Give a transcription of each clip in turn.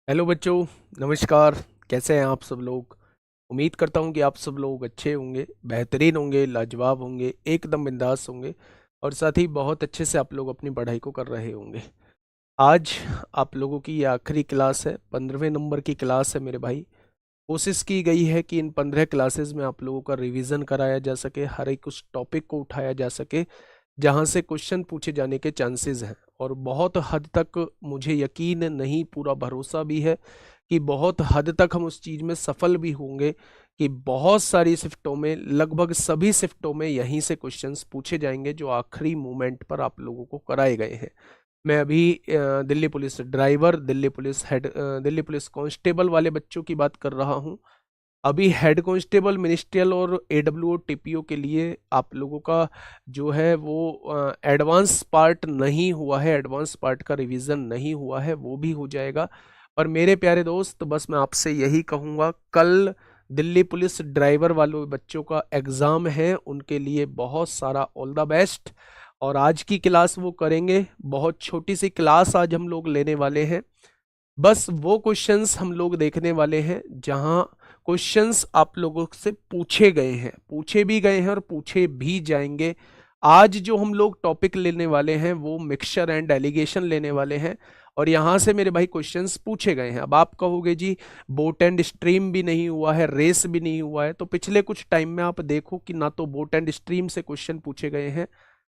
Hello बच्चों, नमस्कार। कैसे हैं आप सब लोग? उम्मीद करता हूं कि आप सब लोग अच्छे होंगे, बेहतरीन होंगे, लाजवाब होंगे, एकदम बिंदास होंगे और साथ ही बहुत अच्छे से आप लोग अपनी पढ़ाई को कर रहे होंगे। आज आप लोगों की ये आखिरी क्लास है, 15वें नंबर की क्लास है मेरे भाई। कोशिश की गई है कि इन 15 क्लासेस में आप लोगों का रिवीजन कराया जा सके, हर एक उस टॉपिक को उठाया जा सके जहां से क्वेश्चन पूछे जाने के चांसेस हैं। और बहुत हद तक मुझे यकीन नहीं, पूरा भरोसा भी है कि बहुत हद तक हम उस चीज़ में सफल भी होंगे कि बहुत सारी शिफ्टों में, लगभग सभी शिफ्टों में यहीं से क्वेश्चंस पूछे जाएंगे जो आखिरी मोमेंट पर आप लोगों को कराए गए हैं। मैं अभी Delhi police driver, Delhi police head, Delhi police constable वाले बच्चों की बात कर रहा हूं। अभी हेड कांस्टेबल, मिनिस्ट्रियल और एडब्ल्यूओ टीपीओ के लिए आप लोगों का जो है वो एडवांस पार्ट नहीं हुआ है, एडवांस पार्ट का रिवीजन नहीं हुआ है, वो भी हो जाएगा। पर मेरे प्यारे दोस्त, बस मैं आपसे यही कहूँगा, कल दिल्ली पुलिस ड्राइवर वालों बच्चों का एग्ज़ाम है, उनके लिए बहुत सारा ऑल द बेस्ट। और आज की क्लास वो करेंगे, बहुत छोटी सी क्लास आज हम लोग लेने वाले हैं। बस वो क्वेश्चंस हम लोग देखने वाले हैं जहां क्वेश्चंस आप लोगों से पूछे गए हैं, पूछे भी गए हैं और पूछे भी जाएंगे। आज जो हम लोग टॉपिक लेने वाले हैं वो मिक्सचर एंड एलिगेशन लेने वाले हैं और यहाँ से मेरे भाई क्वेश्चंस पूछे गए हैं। अब आप कहोगे जी बोट एंड स्ट्रीम भी नहीं हुआ है, रेस भी नहीं हुआ है, तो पिछले कुछ टाइम में आप देखो कि ना तो बोट एंड स्ट्रीम से क्वेश्चन पूछे गए हैं,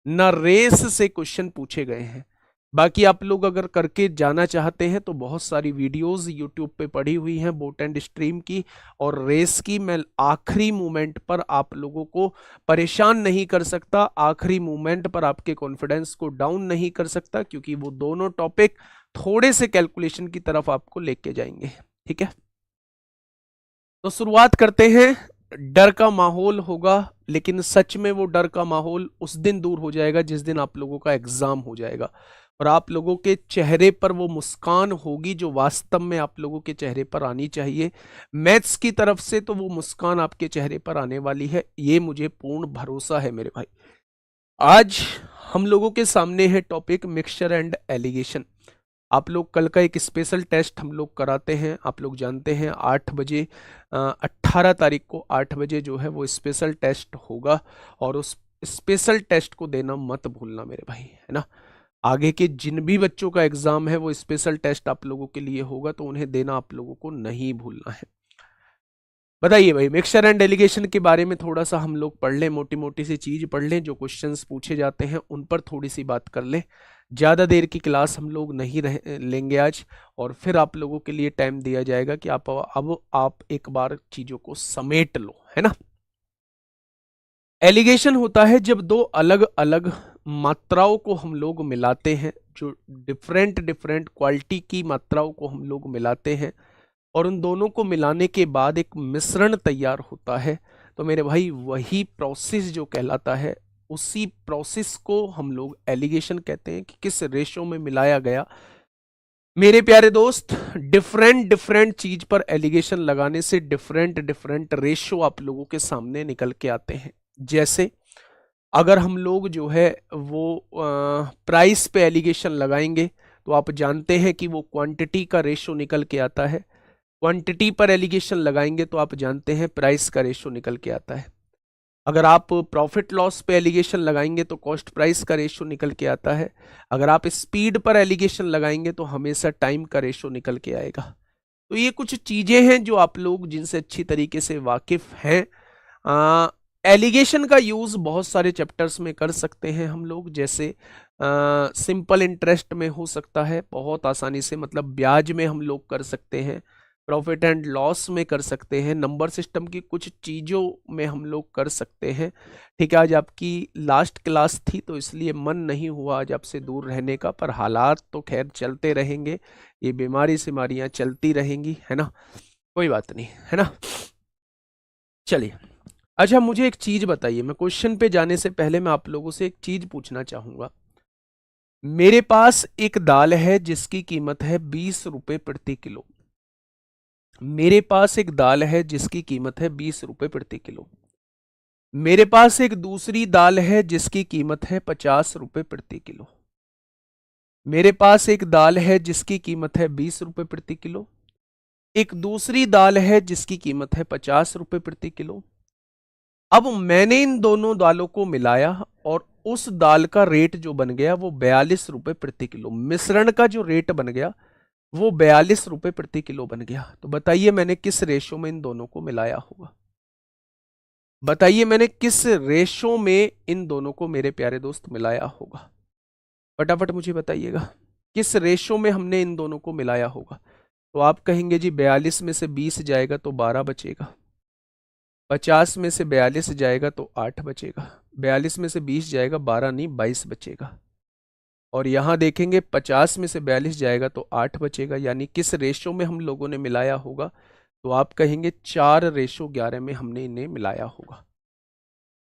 ना रेस से क्वेश्चन पूछे गए हैं। बाकी आप लोग अगर करके जाना चाहते हैं तो बहुत सारी वीडियोस यूट्यूब पे पड़ी हुई हैं बोट एंड स्ट्रीम की और रेस की। मैं आखिरी मोमेंट पर आप लोगों को परेशान नहीं कर सकता, आखिरी मोमेंट पर आपके कॉन्फिडेंस को डाउन नहीं कर सकता, क्योंकि वो दोनों टॉपिक थोड़े से कैलकुलेशन की तरफ आपको लेके जाएंगे। ठीक है, तो शुरुआत करते हैं। डर का माहौल होगा, लेकिन सच में वो डर का माहौल उस दिन दूर हो जाएगा जिस दिन आप लोगों का एग्जाम हो जाएगा और आप लोगों के चेहरे पर वो मुस्कान होगी जो वास्तव में आप लोगों के चेहरे पर आनी चाहिए। मैथ्स की तरफ से तो वो मुस्कान आपके चेहरे पर आने वाली है, ये मुझे पूर्ण भरोसा है मेरे भाई। आज हम लोगों के सामने है टॉपिक मिक्सचर एंड एलिगेशन। आप लोग कल का एक स्पेशल टेस्ट हम लोग कराते हैं, आप लोग जानते हैं 8 बजे, 18 तारीख को 8 बजे जो है वो स्पेशल टेस्ट होगा और उस स्पेशल टेस्ट को देना मत भूलना मेरे भाई, है ना। आगे के जिन भी बच्चों का एग्जाम है वो स्पेशल टेस्ट आप लोगों के लिए होगा, तो उन्हें देना आप लोगों को नहीं भूलना है। बताइए भाई, मिक्सचर एंड डेलीगेशन के बारे में थोड़ा सा हम लोग पढ़ लें, मोटी मोटी सी चीज पढ़ लें, जो क्वेश्चंस पूछे जाते हैं उन पर थोड़ी सी बात कर लें। ज़्यादा देर की क्लास हम लोग नहीं लेंगे आज, और फिर आप लोगों के लिए टाइम दिया जाएगा कि आप अब आप एक बार चीज़ों को समेट लो, है ना। एलिगेशन होता है जब दो अलग अलग मात्राओं को हम लोग मिलाते हैं, जो डिफरेंट डिफरेंट क्वालिटी की मात्राओं को हम लोग मिलाते हैं और उन दोनों को मिलाने के बाद एक मिश्रण तैयार होता है। तो मेरे भाई वही प्रोसेस जो कहलाता है, उसी प्रोसेस को हम लोग एलिगेशन कहते हैं कि किस रेशो में मिलाया गया। मेरे प्यारे दोस्त, डिफरेंट डिफरेंट चीज पर एलिगेशन लगाने से डिफरेंट डिफरेंट रेशो आप लोगों के सामने निकल के आते हैं। जैसे अगर हम लोग जो है वो प्राइस पे एलिगेशन लगाएंगे तो आप जानते हैं कि वो क्वांटिटी का रेशो निकल के आता है। क्वांटिटी पर एलिगेशन लगाएंगे तो आप जानते हैं प्राइस का रेशो निकल के आता है। अगर आप प्रॉफिट लॉस पे एलिगेशन लगाएंगे तो कॉस्ट प्राइस का रेशो निकल के आता है। अगर आप स्पीड पर एलिगेशन लगाएंगे तो हमेशा टाइम का रेशो निकल के आएगा। तो ये कुछ चीजें हैं जो आप लोग जिनसे अच्छी तरीके से वाकिफ हैं। एलिगेशन का यूज बहुत सारे चैप्टर्स में कर सकते हैं हम लोग, जैसे सिंपल इंटरेस्ट में हो सकता है बहुत आसानी से, मतलब ब्याज में हम लोग कर सकते हैं, प्रॉफिट एंड लॉस में कर सकते हैं, नंबर सिस्टम की कुछ चीज़ों में हम लोग कर सकते हैं। ठीक है, आज आपकी लास्ट क्लास थी तो इसलिए मन नहीं हुआ आज आपसे दूर रहने का, पर हालात तो खैर चलते रहेंगे, ये बीमारी सिमारियां चलती रहेंगी, है ना, कोई बात नहीं, है ना। चलिए, अच्छा मुझे एक चीज बताइए, मैं क्वेश्चन पे जाने से पहले मैं आप लोगों से एक चीज पूछना चाहूंगा। मेरे पास एक दाल है जिसकी कीमत है 20 रुपए प्रति किलो। मेरे पास एक दाल है जिसकी कीमत है 20 रुपए प्रति किलो। मेरे पास एक दूसरी दाल है जिसकी कीमत है 50 रुपए प्रति किलो। मेरे पास एक दाल है जिसकी कीमत है 20 रुपए प्रति किलो, एक दूसरी दाल है जिसकी कीमत है 50 रुपए प्रति किलो। अब मैंने इन दोनों दालों को मिलाया और उस दाल का रेट जो बन गया वो 42 रुपए प्रति किलो। मिश्रण का जो रेट बन गया वो 42 रुपए प्रति किलो बन गया। तो बताइए मैंने किस रेशो में इन दोनों को मिलाया होगा? बताइए मैंने किस रेशो में इन दोनों को मेरे प्यारे दोस्त मिलाया होगा? फटाफट मुझे बताइएगा किस रेशो में हमने इन दोनों को मिलाया होगा। तो आप कहेंगे जी 42 में से 20 जाएगा तो 12 बचेगा, 50 में से 42 जाएगा तो 8 बचेगा, 42 में से 20 जाएगा 12 नहीं 22 बचेगा। और यहां देखेंगे 50 में से 42 जाएगा तो 8 बचेगा। यानी किस रेशो में हम लोगों ने मिलाया होगा? तो आप कहेंगे 4:11 में हमने इन्हें मिलाया होगा।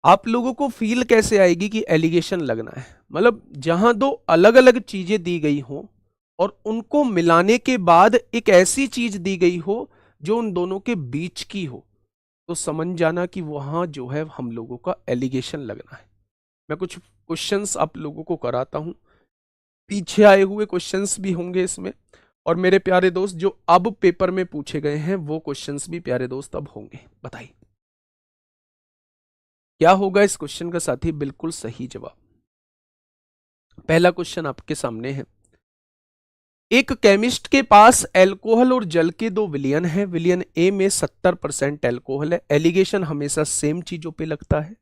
आप लोगों को फील कैसे आएगी कि एलिगेशन लगना है? मतलब जहां दो अलग अलग चीजें दी गई हो और उनको मिलाने के बाद एक ऐसी चीज दी गई हो जो उन दोनों के बीच की हो, तो समझ जाना कि वहां जो है हम लोगों का एलिगेशन लगना है। मैं कुछ क्वेश्चंस आप लोगों को कराता हूं, पीछे आए हुए क्वेश्चंस भी होंगे इसमें, और मेरे प्यारे दोस्त जो अब पेपर में पूछे गए हैं वो क्वेश्चंस भी प्यारे दोस्त अब होंगे। बताइए क्या होगा इस क्वेश्चन का साथी? बिल्कुल सही जवाब। पहला क्वेश्चन आपके सामने है। एक केमिस्ट के पास एल्कोहल और जल के दो विलयन हैं। विलयन ए में 70% एल्कोहल है। एलिगेशन हमेशा सेम चीजों पे लगता है।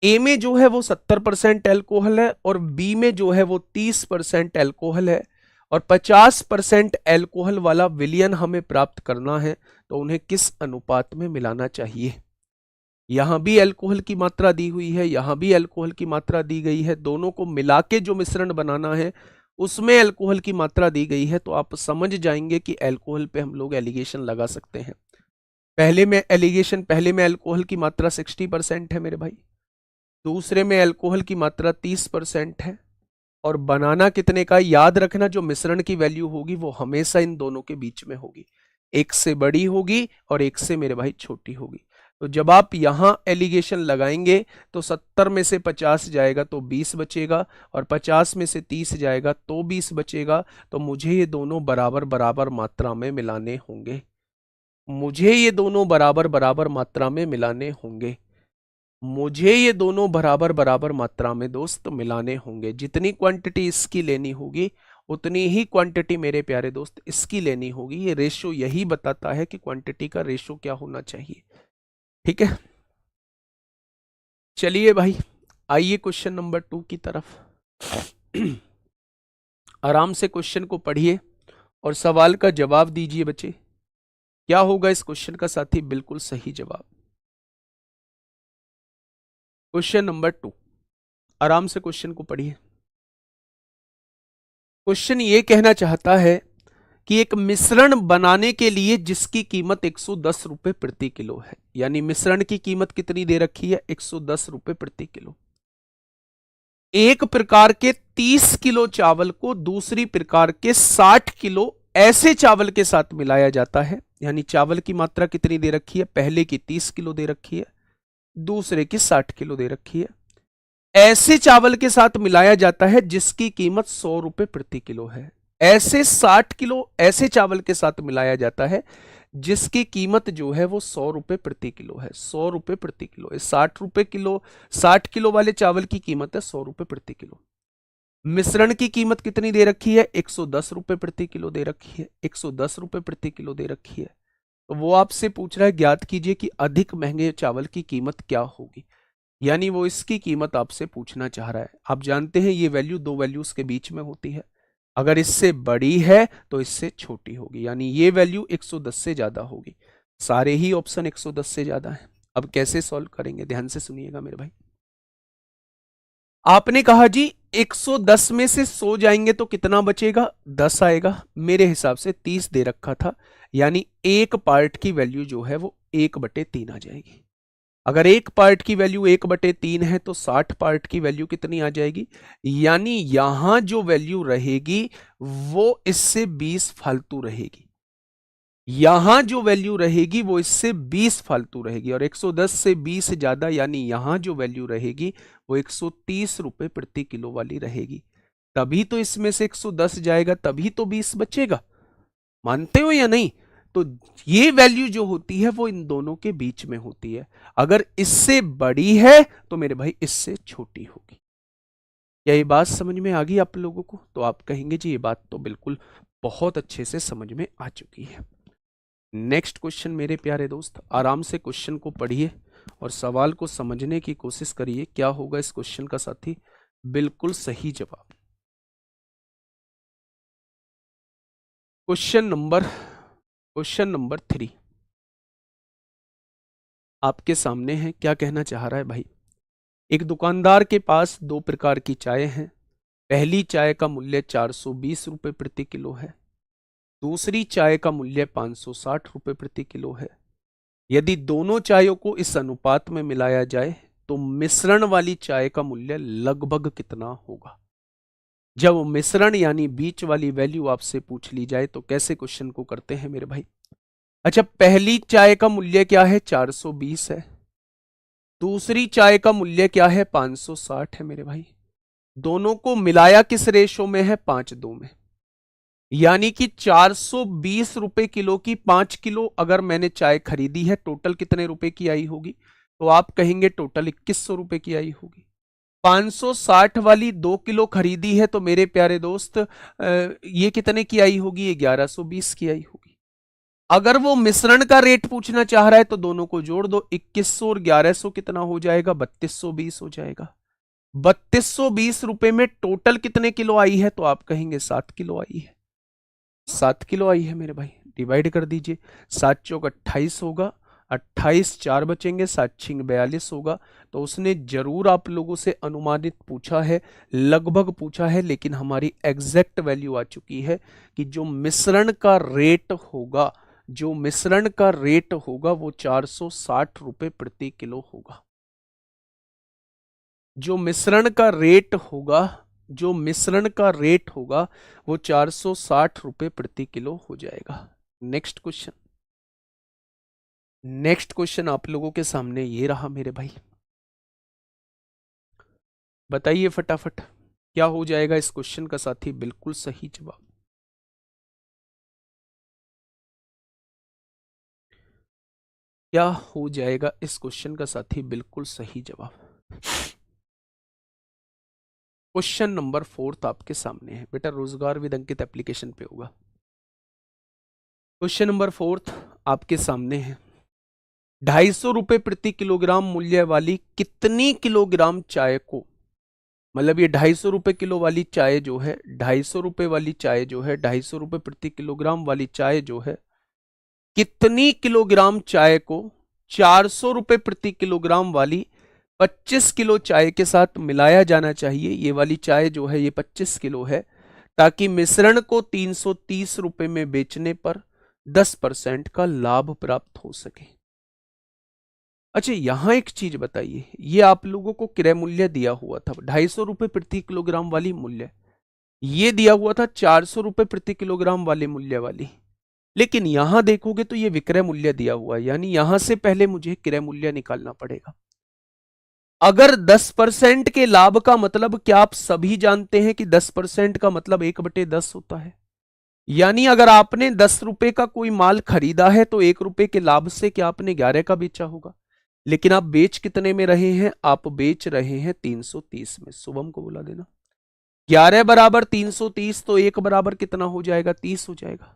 ए में जो है वो 70% एल्कोहल है और बी में जो है वो 30% एल्कोहल है, और 50% एल्कोहल वाला विलयन हमें प्राप्त करना है, तो उन्हें किस अनुपात में मिलाना चाहिए? यहां भी अल्कोहल की मात्रा दी हुई है, यहां भी अल्कोहल की मात्रा दी गई है, दोनों को मिला के जो मिश्रण बनाना है उसमें अल्कोहल की मात्रा दी गई है। तो आप समझ जाएंगे कि अल्कोहल पे हम लोग एलिगेशन लगा सकते हैं। पहले में अल्कोहल की मात्रा 60% है मेरे भाई, दूसरे में अल्कोहल की मात्रा 30% है, और बनाना कितने का? याद रखना जो मिश्रण की वैल्यू होगी वो हमेशा इन दोनों के बीच में होगी, एक से बड़ी होगी और एक से मेरे भाई छोटी होगी। तो जब आप यहां एलिगेशन लगाएंगे तो 70 में से 50 जाएगा तो 20 बचेगा, और 50 में से 30 जाएगा तो 20 बचेगा। तो मुझे ये दोनों बराबर बराबर मात्रा में मिलाने होंगे, मुझे ये दोनों बराबर बराबर मात्रा में मिलाने होंगे, मुझे ये दोनों बराबर बराबर मात्रा में दोस्त मिलाने होंगे। जितनी क्वांटिटी इसकी लेनी होगी उतनी ही क्वांटिटी मेरे प्यारे दोस्त इसकी लेनी होगी। ये रेशो यही बताता है कि क्वांटिटी का रेशो क्या होना चाहिए। ठीक है, चलिए भाई आइए क्वेश्चन नंबर 2 की तरफ। आराम से क्वेश्चन को पढ़िए और सवाल का जवाब दीजिए बच्चे। क्या होगा इस क्वेश्चन का साथी? बिल्कुल सही जवाब। क्वेश्चन नंबर 2, आराम से क्वेश्चन को पढ़िए। क्वेश्चन ये कहना चाहता है कि एक मिश्रण बनाने के लिए जिसकी कीमत 110 रुपए प्रति किलो है, यानी मिश्रण की कीमत कितनी दे रखी है? 110 रुपए प्रति किलो। एक प्रकार के 30 किलो चावल को दूसरी प्रकार के 60 किलो ऐसे चावल के साथ मिलाया जाता है। यानी चावल की मात्रा कितनी दे रखी है? पहले की 30 किलो दे रखी है, दूसरे की 60 किलो दे रखी है। ऐसे चावल के साथ मिलाया जाता है जिसकी कीमत 100 रुपए प्रति किलो है। ऐसे 60 किलो ऐसे चावल के साथ मिलाया जाता है जिसकी कीमत जो है वो 100 रुपए प्रति किलो है। 100 रुपए प्रति किलो, 60 रुपए किलो, 60 किलो वाले चावल की कीमत है 100 रुपए प्रति किलो। मिश्रण की कीमत कितनी दे रखी है? 110 रुपए प्रति किलो दे रखी है, 110 रुपए प्रति किलो दे रखी है। तो वो आपसे पूछ रहा है ज्ञात कीजिए कि अधिक महंगे चावल की कीमत क्या होगी। यानी वो इसकी कीमत आपसे पूछना चाह रहा है। आप जानते हैं ये वैल्यू दो वैल्यूज के बीच में होती है, अगर इससे बड़ी है तो इससे छोटी होगी, यानी ये वैल्यू 110 से ज्यादा होगी। सारे ही ऑप्शन 110 से ज्यादा है। अब कैसे सॉल्व करेंगे? ध्यान से सुनिएगा मेरे भाई। आपने कहा जी 110 में से 100 जाएंगे तो कितना बचेगा? 10 आएगा। मेरे हिसाब से 30 दे रखा था, यानी एक पार्ट की वैल्यू जो है वो 1/3 आ जाएगी। अगर एक पार्ट की वैल्यू 1/3 है तो 60 पार्ट की वैल्यू कितनी आ जाएगी? यानी यहां जो वैल्यू रहेगी वो इससे 20 फालतू रहेगी। यहां जो वैल्यू रहेगी वो इससे 20 फालतू रहेगी, और 110 से 20 ज्यादा, यानी यहां जो वैल्यू रहेगी वो 130 रुपए प्रति किलो वाली रहेगी। तभी तो इसमें से 110 जाएगा, तभी तो 20 बचेगा। मानते हो या नहीं? तो ये वैल्यू जो होती है वो इन दोनों के बीच में होती है। अगर इससे बड़ी है तो मेरे भाई इससे छोटी होगी। क्या ये बात समझ में आ गई आप लोगों को? तो आप कहेंगे जी ये बात तो बिल्कुल बहुत अच्छे से समझ में आ चुकी है। नेक्स्ट क्वेश्चन मेरे प्यारे दोस्त, आराम से क्वेश्चन को पढ़िए और सवाल को समझने की कोशिश करिए। क्या होगा इस क्वेश्चन का साथी? बिल्कुल सही जवाब। क्वेश्चन नंबर 3 आपके सामने है। क्या कहना चाह रहा है भाई? एक दुकानदार के पास दो प्रकार की चाय हैं। पहली चाय का मूल्य 420 रुपए प्रति किलो है, दूसरी चाय का मूल्य 560 रुपए प्रति किलो है। यदि दोनों चायों को इस अनुपात में मिलाया जाए तो मिश्रण वाली चाय का मूल्य लगभग कितना होगा? जब मिश्रण यानी बीच वाली वैल्यू आपसे पूछ ली जाए तो कैसे क्वेश्चन को करते हैं मेरे भाई? अच्छा, पहली चाय का मूल्य क्या है? 420 है। दूसरी चाय का मूल्य क्या है? 560 है मेरे भाई। दोनों को मिलाया किस रेशो में है? 5:2 में। यानी कि 420 रुपए किलो की 5 किलो अगर मैंने चाय खरीदी है, टोटल कितने रुपए की आई होगी? तो आप कहेंगे टोटल 2100 रुपए की आई होगी। 560 वाली 2 किलो खरीदी है तो मेरे प्यारे दोस्त ये कितने की आई होगी? ये 1120 की आई होगी। अगर वो मिश्रण का रेट पूछना चाह रहा है तो दोनों को जोड़ दो, 2100 और 1100 कितना हो जाएगा? 3220 हो जाएगा। 3220 रुपए में टोटल कितने किलो आई है? तो आप कहेंगे 7 किलो आई है। 7 किलो आई है मेरे भाई। डिवाइड कर दीजिए, 7 चौक 28 होगा, 28 4 बचेंगे, 7 छिंग 42 होगा। तो उसने जरूर आप लोगों से अनुमानित पूछा है, लगभग पूछा है, लेकिन हमारी एग्जैक्ट वैल्यू आ चुकी है कि जो मिश्रण का रेट होगा, जो मिश्रण का रेट होगा वो 460 रुपए प्रति किलो होगा। जो मिश्रण का रेट होगा, जो मिश्रण का रेट होगा वो 460 रुपए प्रति किलो हो जाएगा। नेक्स्ट क्वेश्चन, नेक्स्ट क्वेश्चन आप लोगों के सामने ये रहा मेरे भाई। बताइए फटाफट क्या हो जाएगा इस क्वेश्चन का साथी? बिल्कुल सही जवाब। क्या हो जाएगा इस क्वेश्चन का साथी? बिल्कुल सही जवाब। क्वेश्चन नंबर 4 आपके सामने है बेटा, रोजगार विद अंकित एप्लीकेशन पे होगा। क्वेश्चन नंबर 4 आपके सामने है। 250 रुपए प्रति किलोग्राम मूल्य वाली कितनी किलोग्राम चाय को, मतलब ये 250 रुपए किलो वाली चाय जो है, 250 रुपए वाली चाय जो है, 250 रुपए प्रति किलोग्राम वाली चाय जो है, कितनी किलोग्राम चाय को 400 रुपए प्रति किलोग्राम वाली 25 किलो चाय के साथ मिलाया जाना चाहिए? ये वाली चाय जो है ये 25 किलो है, ताकि मिश्रण को 330 रुपए में बेचने पर 10% का लाभ प्राप्त हो सके। अच्छा, यहां एक चीज बताइए, ये आप लोगों को क्रय मूल्य दिया हुआ था 250 रुपए प्रति किलोग्राम वाली मूल्य, ये दिया हुआ था 400 रुपए प्रति किलोग्राम वाले मूल्य वाली, लेकिन यहां देखोगे तो ये विक्रय मूल्य दिया हुआ है, यानी यहां से पहले मुझे क्रय मूल्य निकालना पड़ेगा। अगर 10% के लाभ का मतलब, क्या आप सभी जानते हैं कि 10% का मतलब 1/10 होता है? यानी अगर आपने 10 रुपए का कोई माल खरीदा है तो 1 रुपए के लाभ से क्या आपने 11 का बेचा होगा, लेकिन आप बेच कितने में रहे हैं? आप बेच रहे हैं 330 में। शुभम को बुला देना। 11 बराबर 330 तो 1 बराबर कितना हो जाएगा? 30 हो जाएगा।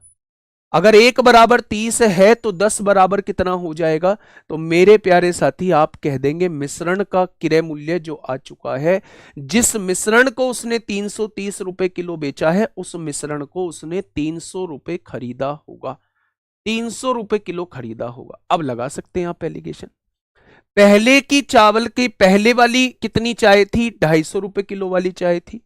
अगर 1 बराबर 30 है तो 10 बराबर कितना हो जाएगा? तो मेरे प्यारे साथी आप कह देंगे मिश्रण का क्रय मूल्य जो आ चुका है, जिस मिश्रण को उसने 330 रुपए किलो बेचा है, उस मिश्रण को उसने 300 रुपए खरीदा होगा, 300 रुपए किलो खरीदा होगा। अब लगा सकते हैं आप एलिगेशन। पहले की चावल की पहले वाली कितनी चाय थी? 250 रुपए किलो वाली चाय थी।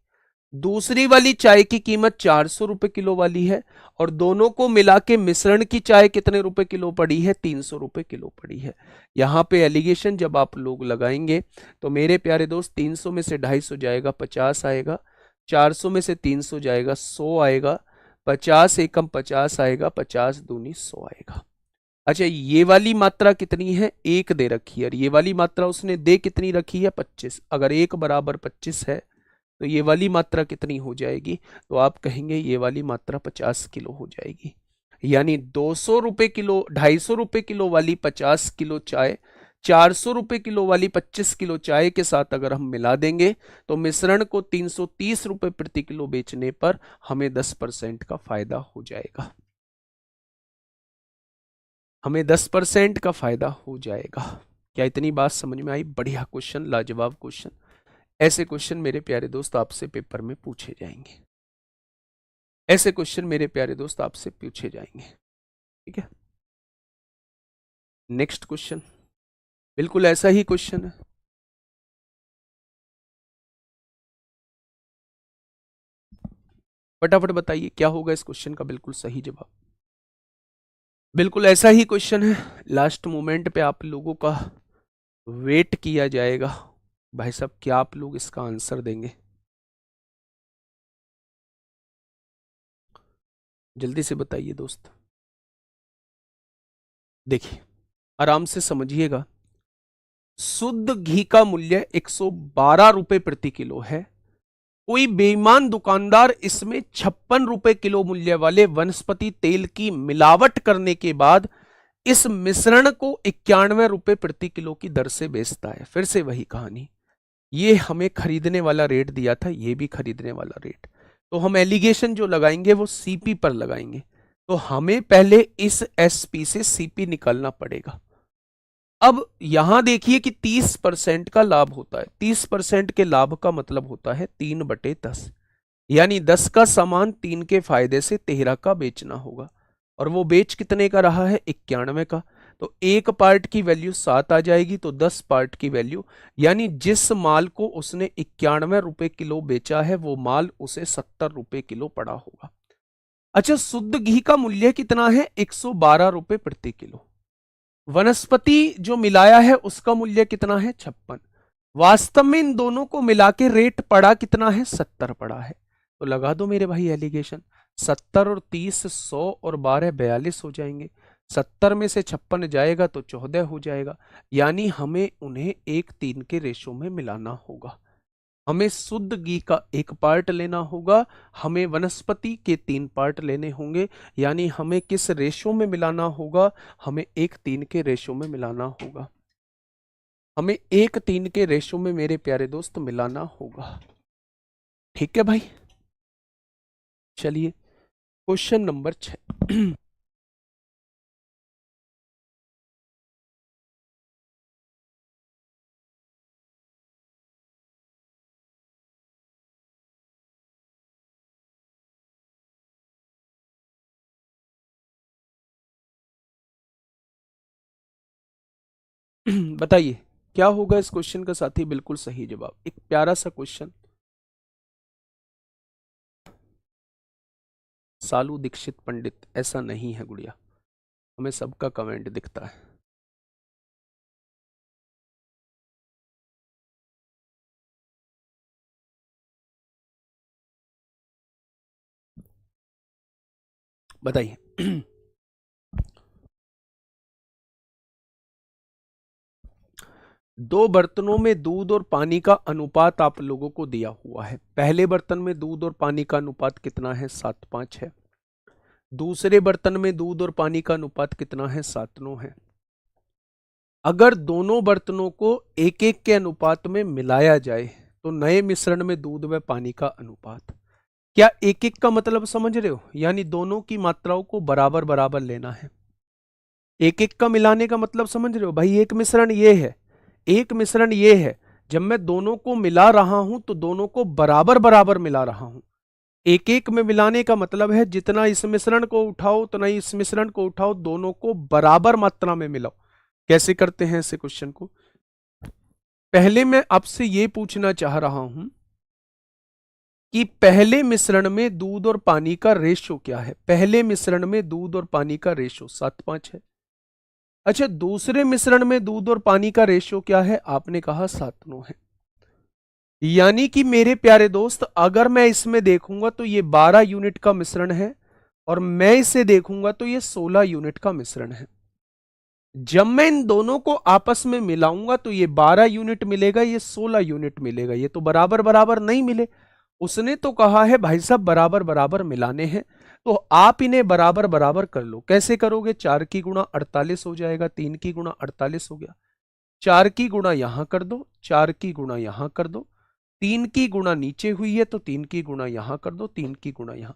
दूसरी वाली चाय की कीमत 400 रुपए किलो वाली है, और दोनों को मिला के मिश्रण की चाय कितने रुपए किलो पड़ी है? 300 रुपए किलो पड़ी है। यहां पे एलिगेशन जब आप लोग लगाएंगे तो मेरे प्यारे दोस्त 300 में से 250 जाएगा 50 आएगा, 400 में से 300 जाएगा 100 आएगा, 50 एकम 50 आएगा, 50 दूनी 100 आएगा। अच्छा, ये वाली मात्रा कितनी है? 1 दे रखी है, और ये वाली मात्रा उसने दे कितनी रखी है? 25। अगर 1 बराबर 25 है तो ये वाली मात्रा कितनी हो जाएगी, तो आप कहेंगे ये वाली मात्रा 50 किलो हो जाएगी। यानी 200 रुपए किलो, 250 रुपए किलो वाली 50 किलो चाय 400 रुपए किलो वाली 25 किलो चाय के साथ अगर हम मिला देंगे तो मिश्रण को 330 रुपए प्रति किलो बेचने पर हमें 10% का फायदा हो जाएगा। हमें 10% का फायदा हो जाएगा। क्या इतनी बात समझ में आई? बढ़िया क्वेश्चन, लाजवाब क्वेश्चन। ऐसे क्वेश्चन मेरे प्यारे दोस्त आपसे पेपर में पूछे जाएंगे। ऐसे क्वेश्चन मेरे प्यारे दोस्त आपसे पूछे जाएंगे। ठीक है, नेक्स्ट क्वेश्चन बिल्कुल ऐसा ही क्वेश्चन है। फटाफट बताइए क्या होगा इस क्वेश्चन का बिल्कुल सही जवाब। बिल्कुल ऐसा ही क्वेश्चन है, लास्ट मोमेंट पे आप लोगों का वेट किया जाएगा। भाई साहब क्या आप लोग इसका आंसर देंगे? जल्दी से बताइए दोस्त। देखिए आराम से समझिएगा। शुद्ध घी का मूल्य 112 रुपए प्रति किलो है। कोई बेईमान दुकानदार इसमें 56 रुपए किलो मूल्य वाले वनस्पति तेल की मिलावट करने के बाद इस मिश्रण को 91 रुपए प्रति किलो की दर से बेचता है। फिर से वही कहानी, ये हमें खरीदने वाला रेट दिया था, ये भी खरीदने वाला रेट, तो हम एलिगेशन जो लगाएंगे वो सीपी पर लगाएंगे। तो हमें पहले इस एसपी से सीपी निकालना पड़ेगा। अब यहां देखिए कि 30% का लाभ होता है। 30% के लाभ का मतलब होता है 3/10, यानी 10 का सामान 3 के फायदे से 13 का बेचना होगा। और वो बेच कितने का रहा है? 91 का। तो एक पार्ट की वैल्यू 7 आ जाएगी, तो 10 पार्ट की वैल्यू, यानी जिस माल को उसने 91 रुपए किलो बेचा है वो माल उसे 70 रुपए किलो पड़ा होगा। अच्छा, शुद्ध घी का मूल्य कितना है? 112 रुपए प्रति किलो। वनस्पति जो मिलाया है उसका मूल्य कितना है? 56। वास्तव में इन दोनों को मिला के रेट पड़ा कितना है? 70 पड़ा है। तो लगा दो मेरे भाई एलिगेशन। 70 और 30 100 और 12 42 हो जाएंगे। 70 में से 56 जाएगा तो 14 हो जाएगा। यानी हमें उन्हें 1:3 के रेशो में मिलाना होगा। हमें शुद्ध घी का 1 पार्ट लेना होगा, हमें वनस्पति के 3 पार्ट लेने होंगे। यानी हमें किस रेशो में मिलाना होगा? हमें 1:3 के रेशो में मिलाना होगा। हमें 1:3 के रेशो में मेरे प्यारे दोस्त मिलाना होगा। ठीक है भाई, चलिए क्वेश्चन नंबर 6। बताइए क्या होगा इस क्वेश्चन का साथी बिल्कुल सही जवाब। एक प्यारा सा क्वेश्चन। सालू दीक्षित पंडित, ऐसा नहीं है गुड़िया, हमें सबका कमेंट दिखता है। बताइए। दो बर्तनों में दूध और पानी का अनुपात आप लोगों को दिया हुआ है। पहले बर्तन में दूध और पानी का अनुपात कितना है? 7:5 है। दूसरे बर्तन में दूध और पानी का अनुपात कितना है? 7:9 है। अगर दोनों बर्तनों को एक एक के अनुपात में मिलाया जाए तो नए मिश्रण में दूध व पानी का अनुपात, क्या एक एक का मतलब समझ रहे हो? यानी दोनों की मात्राओं को बराबर बराबर लेना है। एक एक का मिलाने का मतलब समझ रहे हो भाई? एक मिश्रण ये है, एक मिश्रण ये है, जब मैं दोनों को मिला रहा हूं तो दोनों को बराबर बराबर मिला रहा हूं। एक एक में मिलाने का मतलब है जितना इस मिश्रण को उठाओ उतना इस मिश्रण को उठाओ, दोनों को बराबर मात्रा में मिलाओ। कैसे करते हैं ऐसे क्वेश्चन को? पहले मैं आपसे ये पूछना चाह रहा हूं कि पहले मिश्रण में दूध और पानी का रेशो क्या है? पहले मिश्रण में दूध और पानी का रेशो 7:5 है। अच्छा, दूसरे मिश्रण में दूध और पानी का रेशियो क्या है? आपने कहा 7:9 है। यानी कि मेरे प्यारे दोस्त अगर मैं इसमें देखूंगा तो ये 12 यूनिट का मिश्रण है और मैं इसे देखूंगा तो ये 16 यूनिट का मिश्रण है। जब मैं इन दोनों को आपस में मिलाऊंगा तो ये 12 यूनिट मिलेगा, ये 16 यूनिट मिलेगा। ये तो बराबर बराबर नहीं मिले, उसने तो कहा है भाई साहब बराबर बराबर मिलाने हैं, तो आप इन्हें बराबर बराबर कर लो। कैसे करोगे? 4 की गुणा 48 हो जाएगा, 3 की गुणा 48 हो गया, 4 की गुणा यहां कर दो, 4 की गुणा यहां कर दो, 3 की गुणा नीचे हुई है तो 3 की गुणा यहां कर दो, 3 की गुणा यहां।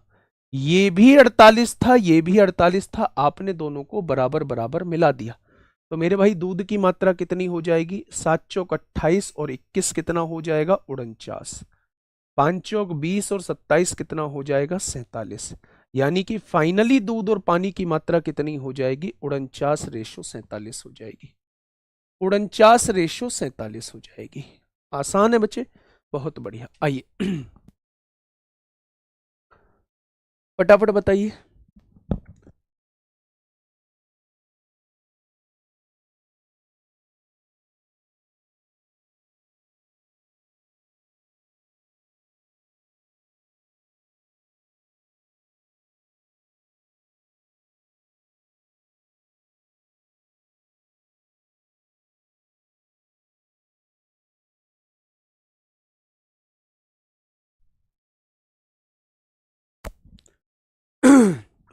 ये भी 48 था, ये भी 48 था, आपने दोनों को बराबर बराबर मिला दिया। तो मेरे भाई दूध की मात्रा कितनी हो जाएगी? 7 चौक 28 और 21 कितना हो जाएगा? 49। 5 चौक 20 और 27 कितना हो जाएगा? 47। यानी कि फाइनली दूध और पानी की मात्रा कितनी हो जाएगी? 49:47 हो जाएगी। 49:47 हो जाएगी। आसान है बच्चे, बहुत बढ़िया। आइए फटाफट बताइए।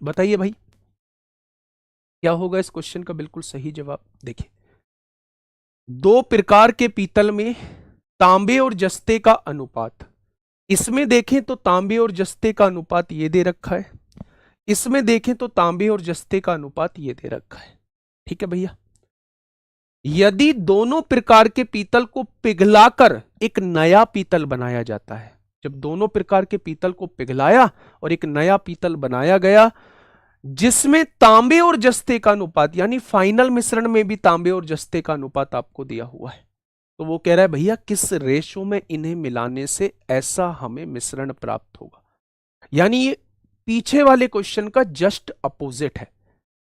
बताइए भाई, क्या होगा इस क्वेश्चन का बिल्कुल सही जवाब? देखिए, दो प्रकार के पीतल में तांबे और जस्ते का अनुपात, इसमें देखें तो तांबे और जस्ते का अनुपात ये दे रखा है, इसमें देखें तो तांबे और जस्ते का अनुपात ये दे रखा है। ठीक है भैया, यदि दोनों प्रकार के पीतल को पिघलाकर एक नया पीतल बनाया जाता है, जब दोनों प्रकार के पीतल को पिघलाया और एक नया पीतल बनाया गया जिसमें तांबे और जस्ते का अनुपात, यानी फाइनल मिश्रण में भी तांबे और जस्ते का अनुपात आपको दिया हुआ है, तो वो कह रहा है भैया किस रेशो में इन्हें मिलाने से ऐसा हमें मिश्रण प्राप्त होगा। यानी ये पीछे वाले क्वेश्चन का जस्ट अपोजिट है।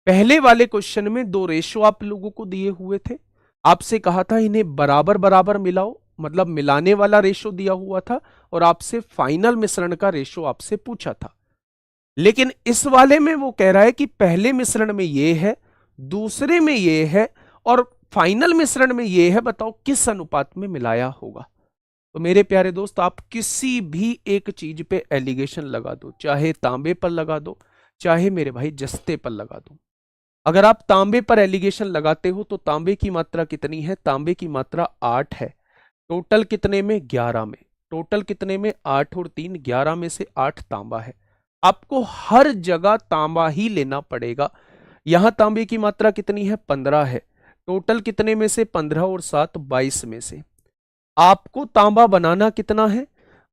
पहले वाले क्वेश्चन में दो रेशो आप लोगों को दिए हुए थे, आपसे कहा था इन्हें बराबर बराबर मिलाओ, मतलब मिलाने वाला रेशो दिया हुआ था, और आपसे फाइनल मिश्रण का रेशो आपसे पूछा था। लेकिन इस वाले में वो कह रहा है कि पहले मिश्रण में ये है, दूसरे में ये है, और फाइनल मिश्रण में ये है, बताओ किस अनुपात में मिलाया होगा। तो मेरे प्यारे दोस्त, आप किसी भी एक चीज पे एलिगेशन लगा दो, चाहे तांबे पर लगा दो, चाहे मेरे भाई जस्ते पर लगा दो। अगर आप तांबे पर एलिगेशन लगाते हो तो तांबे की मात्रा कितनी है? तांबे की मात्रा 8 है। टोटल कितने में? 11 में। टोटल कितने में? 8 और 3 11 में से 8 तांबा है। आपको हर जगह तांबा ही लेना पड़ेगा। यहां तांबे की मात्रा कितनी है? 15 है। टोटल कितने में से? 15 और 7 22 में से। आपको तांबा बनाना कितना है?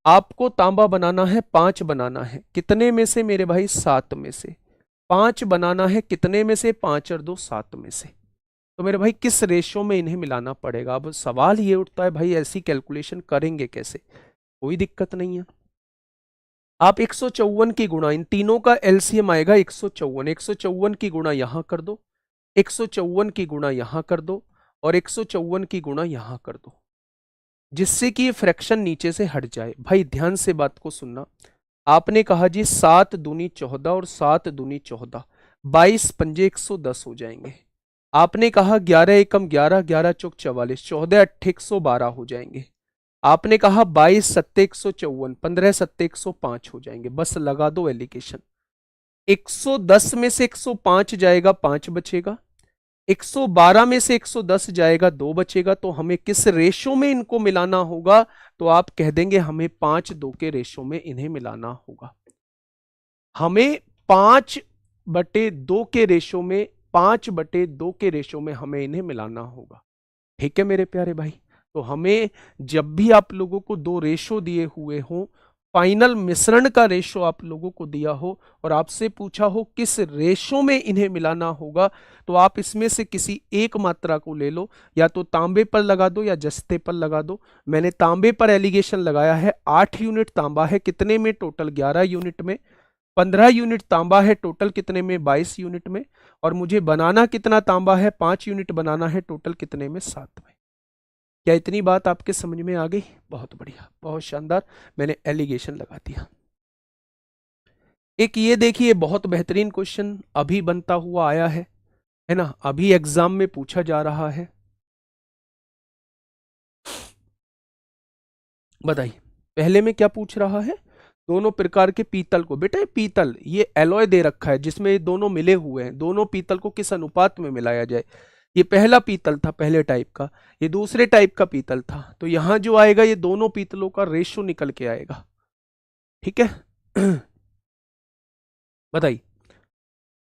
आपको तांबा बनाना है 5 बनाना है। कितने में से मेरे भाई? 7 में से। 5 बनाना है कितने में से? 5 और 2 7 में से। तो मेरे भाई किस रेशो में इन्हें मिलाना पड़ेगा? अब सवाल ये उठता है भाई ऐसी कैलकुलेशन करेंगे कैसे? कोई दिक्कत नहीं है, आप 154 की गुणा, इन तीनों का एलसीएम आएगा 154, 154 की गुणा यहां कर दो, 154 की गुणा यहां कर दो, और 154 की गुणा यहां कर दो, जिससे कि ये फ्रैक्शन नीचे से हट जाए। भाई ध्यान से बात को सुनना, आपने कहा जी 7 दूनी 14 और 7 दूनी 14, 22 पंजे 110 हो जाएंगे। आपने कहा 11 एकम 11, 11 चौक 44, 14 अट्ठे 112 हो जाएंगे। आपने कहा 22 सत्ते 154, 15 सत्ते 105 हो जाएंगे। बस लगा दो एलिगेशन। 110 में से 105 जाएगा, 5 बचेगा। 112 में से 110 जाएगा, 2 बचेगा। तो हमें किस रेशो में इनको मिलाना होगा? तो आप कह देंगे हमें 5:2 के रेशो में इन्हें मिलाना होगा। हमें 5/2 के रेशो में, 5/2 के रेशो में हमें इन्हें मिलाना होगा। ठीक है मेरे प्यारे भाई, तो हमें जब भी आप लोगों को दो रेशो दिए हुए हों, फाइनल मिश्रण का रेशो आप लोगों को दिया हो और आपसे पूछा हो किस रेशो में इन्हें मिलाना होगा, तो आप इसमें से किसी एक मात्रा को ले लो, या तो तांबे पर लगा दो या जस्ते पर लगा दो। मैंने तांबे पर एलिगेशन लगाया है, 8 यूनिट तांबा है कितने में? टोटल 11 यूनिट में। 15 यूनिट तांबा है टोटल कितने में? 22 यूनिट में। और मुझे बनाना कितना तांबा है? 5 यूनिट बनाना है, टोटल कितने में? 7 में। क्या इतनी बात आपके समझ में आ गई? बहुत बढ़िया, बहुत शानदार, मैंने एलिगेशन लगा दिया। एक ये देखिए, बहुत बेहतरीन क्वेश्चन अभी बनता हुआ आया है ना, अभी एग्जाम में पूछा जा रहा है। बताइए, पहले में क्या पूछ रहा है, दोनों प्रकार के पीतल को, बेटा पीतल ये एलॉय दे रखा है जिसमें ये दोनों मिले हुए हैं, दोनों पीतल को किस अनुपात में मिलाया जाए। ये पहला पीतल था पहले टाइप का, ये दूसरे टाइप का पीतल था, तो यहां जो आएगा ये दोनों पीतलों का रेशो निकल के आएगा। ठीक है बताइए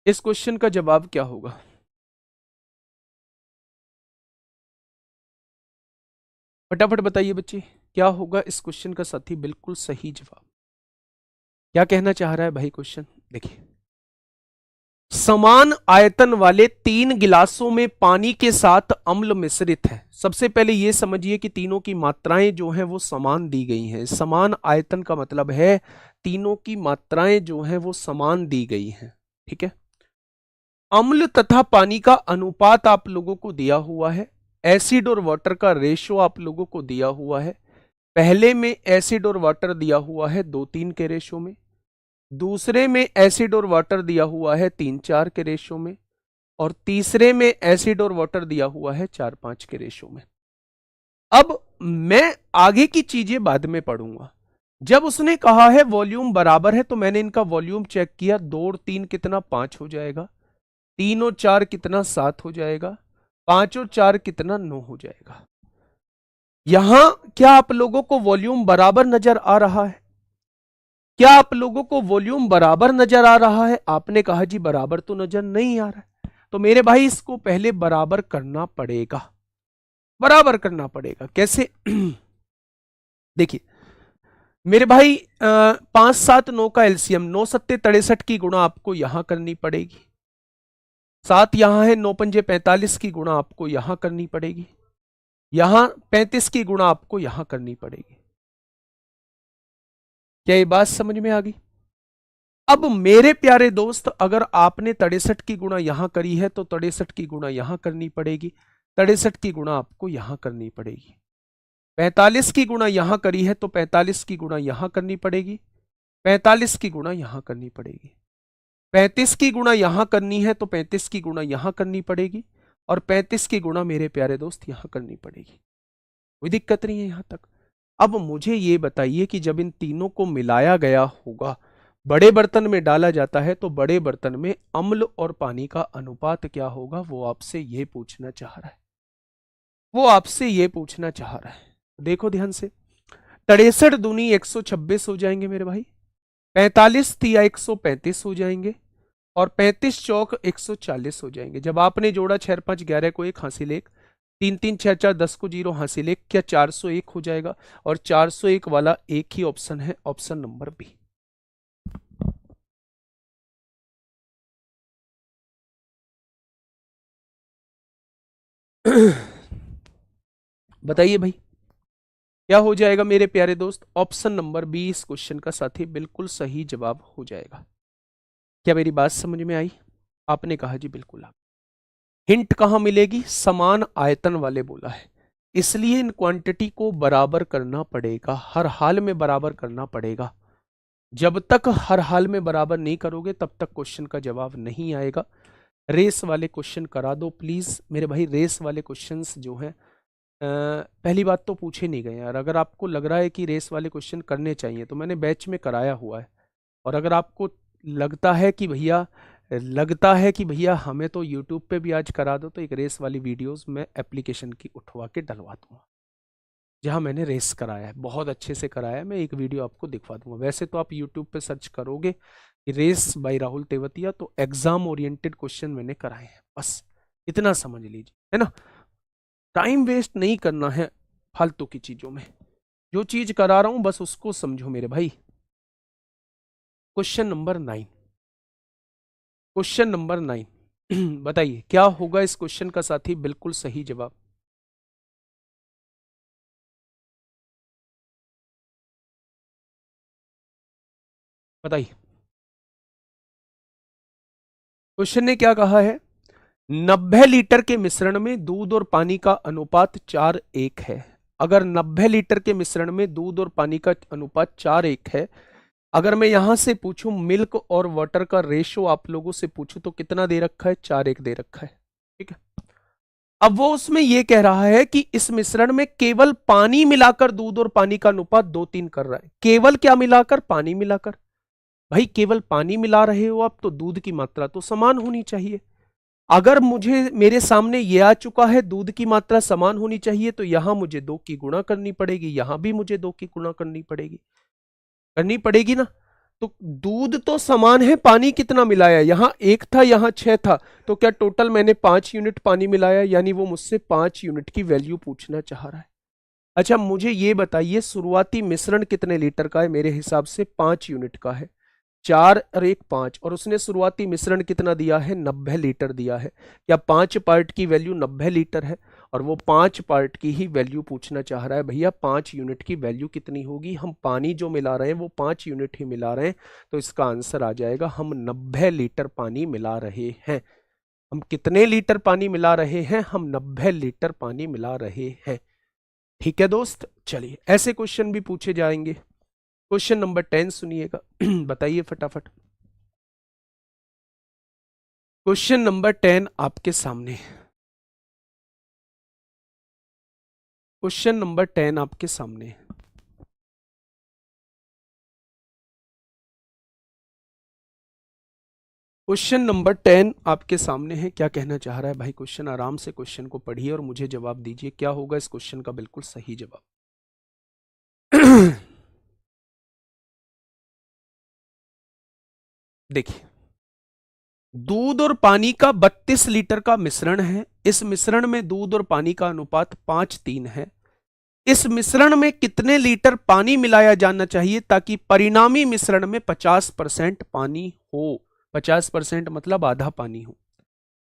इस क्वेश्चन का जवाब क्या होगा। फटाफट बताइए बच्चे, क्या होगा इस क्वेश्चन का साथी बिल्कुल सही जवाब। क्या कहना चाह रहा है भाई क्वेश्चन, देखिए समान आयतन वाले 3 गिलासों में पानी के साथ अम्ल मिश्रित है। सबसे पहले यह समझिए कि तीनों की मात्राएं जो हैं वो समान दी गई हैं। समान आयतन का मतलब है तीनों की मात्राएं जो हैं वो समान दी गई हैं। ठीक है, अम्ल तथा पानी का अनुपात आप लोगों को दिया हुआ है, एसिड और वाटर का रेशो आप लोगों को दिया हुआ है। पहले में एसिड और वाटर दिया हुआ है 2-3 के रेशो में, दूसरे में एसिड और वाटर दिया हुआ है 3-4 के रेशो में, और तीसरे में एसिड और वाटर दिया हुआ है 4-5 के रेशो में। अब मैं आगे की चीजें बाद में पढ़ूंगा। जब उसने कहा है वॉल्यूम बराबर है तो मैंने इनका वॉल्यूम चेक किया, 2 और 3 कितना 5 हो जाएगा, 3 और 4 कितना 7 हो जाएगा, 5 और 4 कितना 9 हो जाएगा। यहां क्या आप लोगों को वॉल्यूम बराबर नजर आ रहा है? क्या आप लोगों को वॉल्यूम बराबर नजर आ रहा है? आपने कहा जी बराबर तो नजर नहीं आ रहा है, तो मेरे भाई इसको पहले बराबर करना पड़ेगा, बराबर करना पड़ेगा। कैसे देखिए मेरे भाई 5-7-9 का एलसीएम 9-7 63 की गुणा आपको यहां करनी पड़ेगी, 7 यहां है, 9-5 45 की गुणा आपको यहां करनी पड़ेगी, यहां 35 की गुणा आपको यहां करनी पड़ेगी। क्या ये बात समझ में आ गई? अब मेरे प्यारे दोस्त अगर आपने 63 की गुणा यहां करी है तो 63 की गुणा यहां करनी पड़ेगी, 63 की गुणा आपको यहां करनी पड़ेगी। 45 की गुणा यहां करी है तो 45 की गुणा यहां करनी पड़ेगी, 45 की गुणा यहां करनी पड़ेगी। 35 की गुणा यहां करनी है तो 35 की गुणा यहां करनी पड़ेगी, और 35 की गुणा मेरे प्यारे दोस्त यहां करनी पड़ेगी। कोई दिक्कत नहीं है यहां तक। अब मुझे ये बताइए कि जब इन तीनों को मिलाया गया होगा, बड़े बर्तन में डाला जाता है, तो बड़े बर्तन में अम्ल और पानी का अनुपात क्या होगा, वो आपसे ये पूछना चाह रहा है, वो आपसे ये पूछना चाह रहा है। देखो ध्यान से, 63 दूनी 126 हो जाएंगे मेरे भाई, 45 तिया 135 हो जाएंगे, और 35 चौक 140 हो जाएंगे। जब आपने जोड़ा 6 5 11 को 1 हासिल 1, 3 3 6 4 10 को 0 हासिल 1, क्या 401 हो जाएगा? और 401 वाला एक ही ऑप्शन है, ऑप्शन नंबर बी। बताइए भाई क्या हो जाएगा मेरे प्यारे दोस्त? ऑप्शन नंबर बी इस क्वेश्चन का साथी बिल्कुल सही जवाब हो जाएगा। क्या मेरी बात समझ में आई? आपने कहा जी बिल्कुल। आप हिंट कहां मिलेगी? समान आयतन वाले बोला है, इसलिए इन क्वांटिटी को बराबर करना पड़ेगा, हर हाल में बराबर करना पड़ेगा। जब तक हर हाल में बराबर नहीं करोगे तब तक क्वेश्चन का जवाब नहीं आएगा। रेस वाले क्वेश्चन करा दो प्लीज मेरे भाई। रेस वाले क्वेश्चंस जो हैं पहली बात तो पूछे नहीं गए यार। अगर आपको लग रहा है कि रेस वाले क्वेश्चन करने चाहिए तो मैंने बैच में कराया हुआ है, और अगर आपको लगता है कि भैया हमें तो यूट्यूब पे भी आज करा दो, तो एक रेस वाली वीडियोस मैं एप्लीकेशन की उठवा के डलवा दूंगा जहां मैंने रेस कराया है, बहुत अच्छे से कराया है। मैं एक वीडियो आपको दिखवा दूंगा। वैसे तो आप यूट्यूब पे सर्च करोगे कि रेस बाय राहुल तेवतिया, तो एग्जाम ओरिएंटेड क्वेश्चन मैंने कराए हैं, बस इतना समझ लीजिए, है ना। टाइम वेस्ट नहीं करना है फालतू की चीजों में, जो चीज करा रहा हूं बस उसको समझो मेरे भाई। क्वेश्चन नंबर 9, क्वेश्चन नंबर 9 बताइए क्या होगा इस क्वेश्चन का साथी बिल्कुल सही जवाब। बताइए क्वेश्चन ने क्या कहा है? 90 लीटर के मिश्रण में दूध और पानी का अनुपात 4:1 है। अगर 90 लीटर के मिश्रण में दूध और पानी का अनुपात 4:1 है, अगर मैं यहां से पूछूं मिल्क और वाटर का रेशो आप लोगों से पूछूं तो कितना दे रखा है? 4:1 दे रखा है। ठीक है, अब वो उसमें ये कह रहा है कि इस मिश्रण में केवल पानी मिलाकर दूध और पानी का अनुपात 2:3 कर रहा है। केवल क्या मिलाकर? पानी मिलाकर। भाई केवल पानी मिला रहे हो आप तो दूध की मात्रा तो समान होनी चाहिए। अगर मुझे मेरे सामने ये आ चुका है दूध की मात्रा समान होनी चाहिए, तो यहां मुझे 2 की गुणा करनी पड़ेगी, यहां भी मुझे 2 की गुणा करनी पड़ेगी ना। तो दूध तो समान है, पानी कितना मिलाया? यहां 1 था, यहां 6 था, तो क्या टोटल मैंने 5 यूनिट पानी मिलाया? यानी वो मुझसे 5 यूनिट की वैल्यू पूछना चाह रहा है। अच्छा मुझे ये बताइए शुरुआती मिश्रण कितने लीटर का है? मेरे हिसाब से 5 यूनिट का है। 4 और 1 5, और उसने शुरुआती मिश्रण कितना दिया है? 90 लीटर दिया है। क्या 5 पार्ट की वैल्यू 90 लीटर है? और वो 5 पार्ट की ही वैल्यू पूछना चाह रहा है। भैया 5 यूनिट की वैल्यू कितनी होगी? हम पानी जो मिला रहे हैं वो 5 यूनिट ही मिला रहे हैं, तो इसका आंसर आ जाएगा हम 90 लीटर पानी मिला रहे हैं। हम कितने लीटर पानी मिला रहे हैं? हम 90 लीटर पानी मिला रहे हैं। ठीक है दोस्त, चलिए ऐसे क्वेश्चन भी पूछे जाएंगे। क्वेश्चन नंबर 10 सुनिएगा। बताइए फटाफट। क्वेश्चन नंबर 10 आपके सामने। क्वेश्चन नंबर 10 आपके सामने। क्वेश्चन नंबर 10 आपके सामने है। क्या कहना चाह रहा है भाई क्वेश्चन? आराम से क्वेश्चन को पढ़िए और मुझे जवाब दीजिए क्या होगा इस क्वेश्चन का बिल्कुल सही जवाब। देखिए, दूध और पानी का 32 लीटर का मिश्रण है। इस मिश्रण में दूध और पानी का अनुपात 5:3 है। इस मिश्रण में कितने लीटर पानी मिलाया जाना चाहिए ताकि परिणामी मिश्रण में 50% पानी हो? 50% मतलब आधा पानी हो।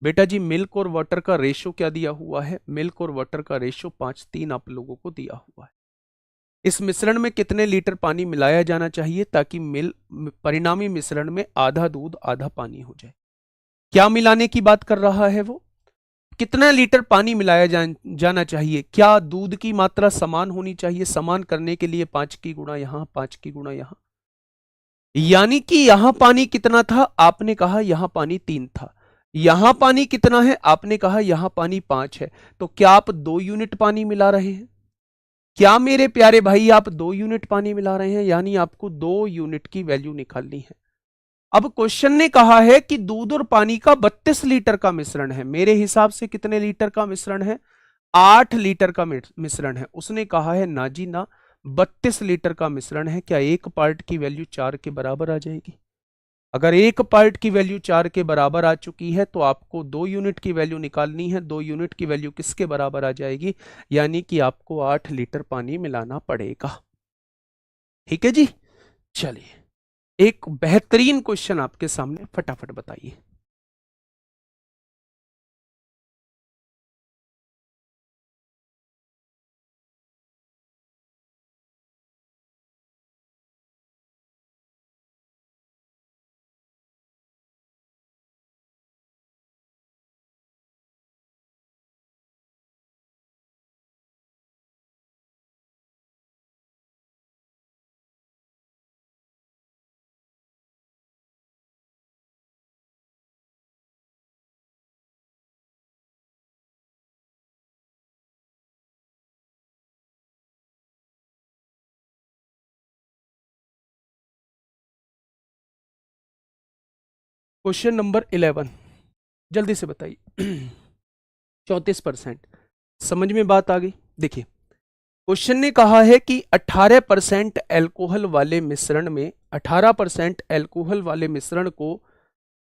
बेटा जी मिल्क और वाटर का रेशो क्या दिया हुआ है? मिल्क और वाटर का रेशो 5:3 आप लोगों को दिया हुआ है। इस मिश्रण में कितने लीटर पानी मिलाया जाना चाहिए ताकि परिणामी मिश्रण में आधा दूध आधा पानी हो जाए? क्या मिलाने की बात कर रहा है वो? कितना लीटर पानी मिलाया जाना चाहिए? क्या दूध की मात्रा समान होनी चाहिए? समान करने के लिए 5 की गुणा यहां, 5 की गुणा यहां। यानी कि यहां पानी कितना था? आपने कहा यहां पानी 3 था। यहां पानी कितना है? आपने कहा यहां पानी 5 है। तो क्या आप 2 यूनिट पानी मिला रहे हैं? क्या मेरे प्यारे भाई आप 2 यूनिट पानी मिला रहे हैं? यानी आपको 2 यूनिट की वैल्यू निकालनी है। अब क्वेश्चन ने कहा है कि दूध और पानी का 32 लीटर का मिश्रण है। मेरे हिसाब से कितने लीटर का मिश्रण है? 8 लीटर का मिश्रण है। उसने कहा है ना जी ना, 32 लीटर का मिश्रण है। क्या एक पार्ट की वैल्यू 4 के बराबर आ जाएगी? अगर एक पार्ट की वैल्यू 4 के बराबर आ चुकी है तो आपको 2 यूनिट की वैल्यू निकालनी है। 2 यूनिट की वैल्यू किसके बराबर आ जाएगी? यानी कि आपको 8 लीटर पानी मिलाना पड़ेगा। ठीक है जी, चलिए एक बेहतरीन क्वेश्चन आपके सामने, फटाफट बताइए। क्वेश्चन नंबर 11 जल्दी से बताइए। 34%। समझ में बात आ गई? देखिए क्वेश्चन ने कहा है कि 18% एल्कोहल वाले मिश्रण में 18% एल्कोहल वाले मिश्रण को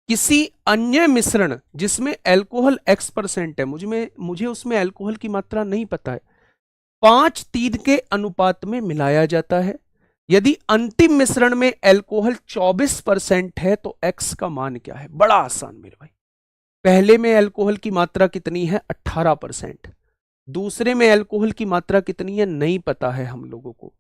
किसी अन्य मिश्रण जिसमें एल्कोहल X% है, मुझे उसमें एल्कोहल की मात्रा नहीं पता है, 5:3 के अनुपात में मिलाया जाता है। यदि अंतिम मिश्रण में एल्कोहल 24% है तो X का मान क्या है? बड़ा आसान मेरे भाई। पहले में एल्कोहल की मात्रा कितनी है? 18%। दूसरे में एल्कोहल की मात्रा कितनी है? नहीं पता है हम लोगों को।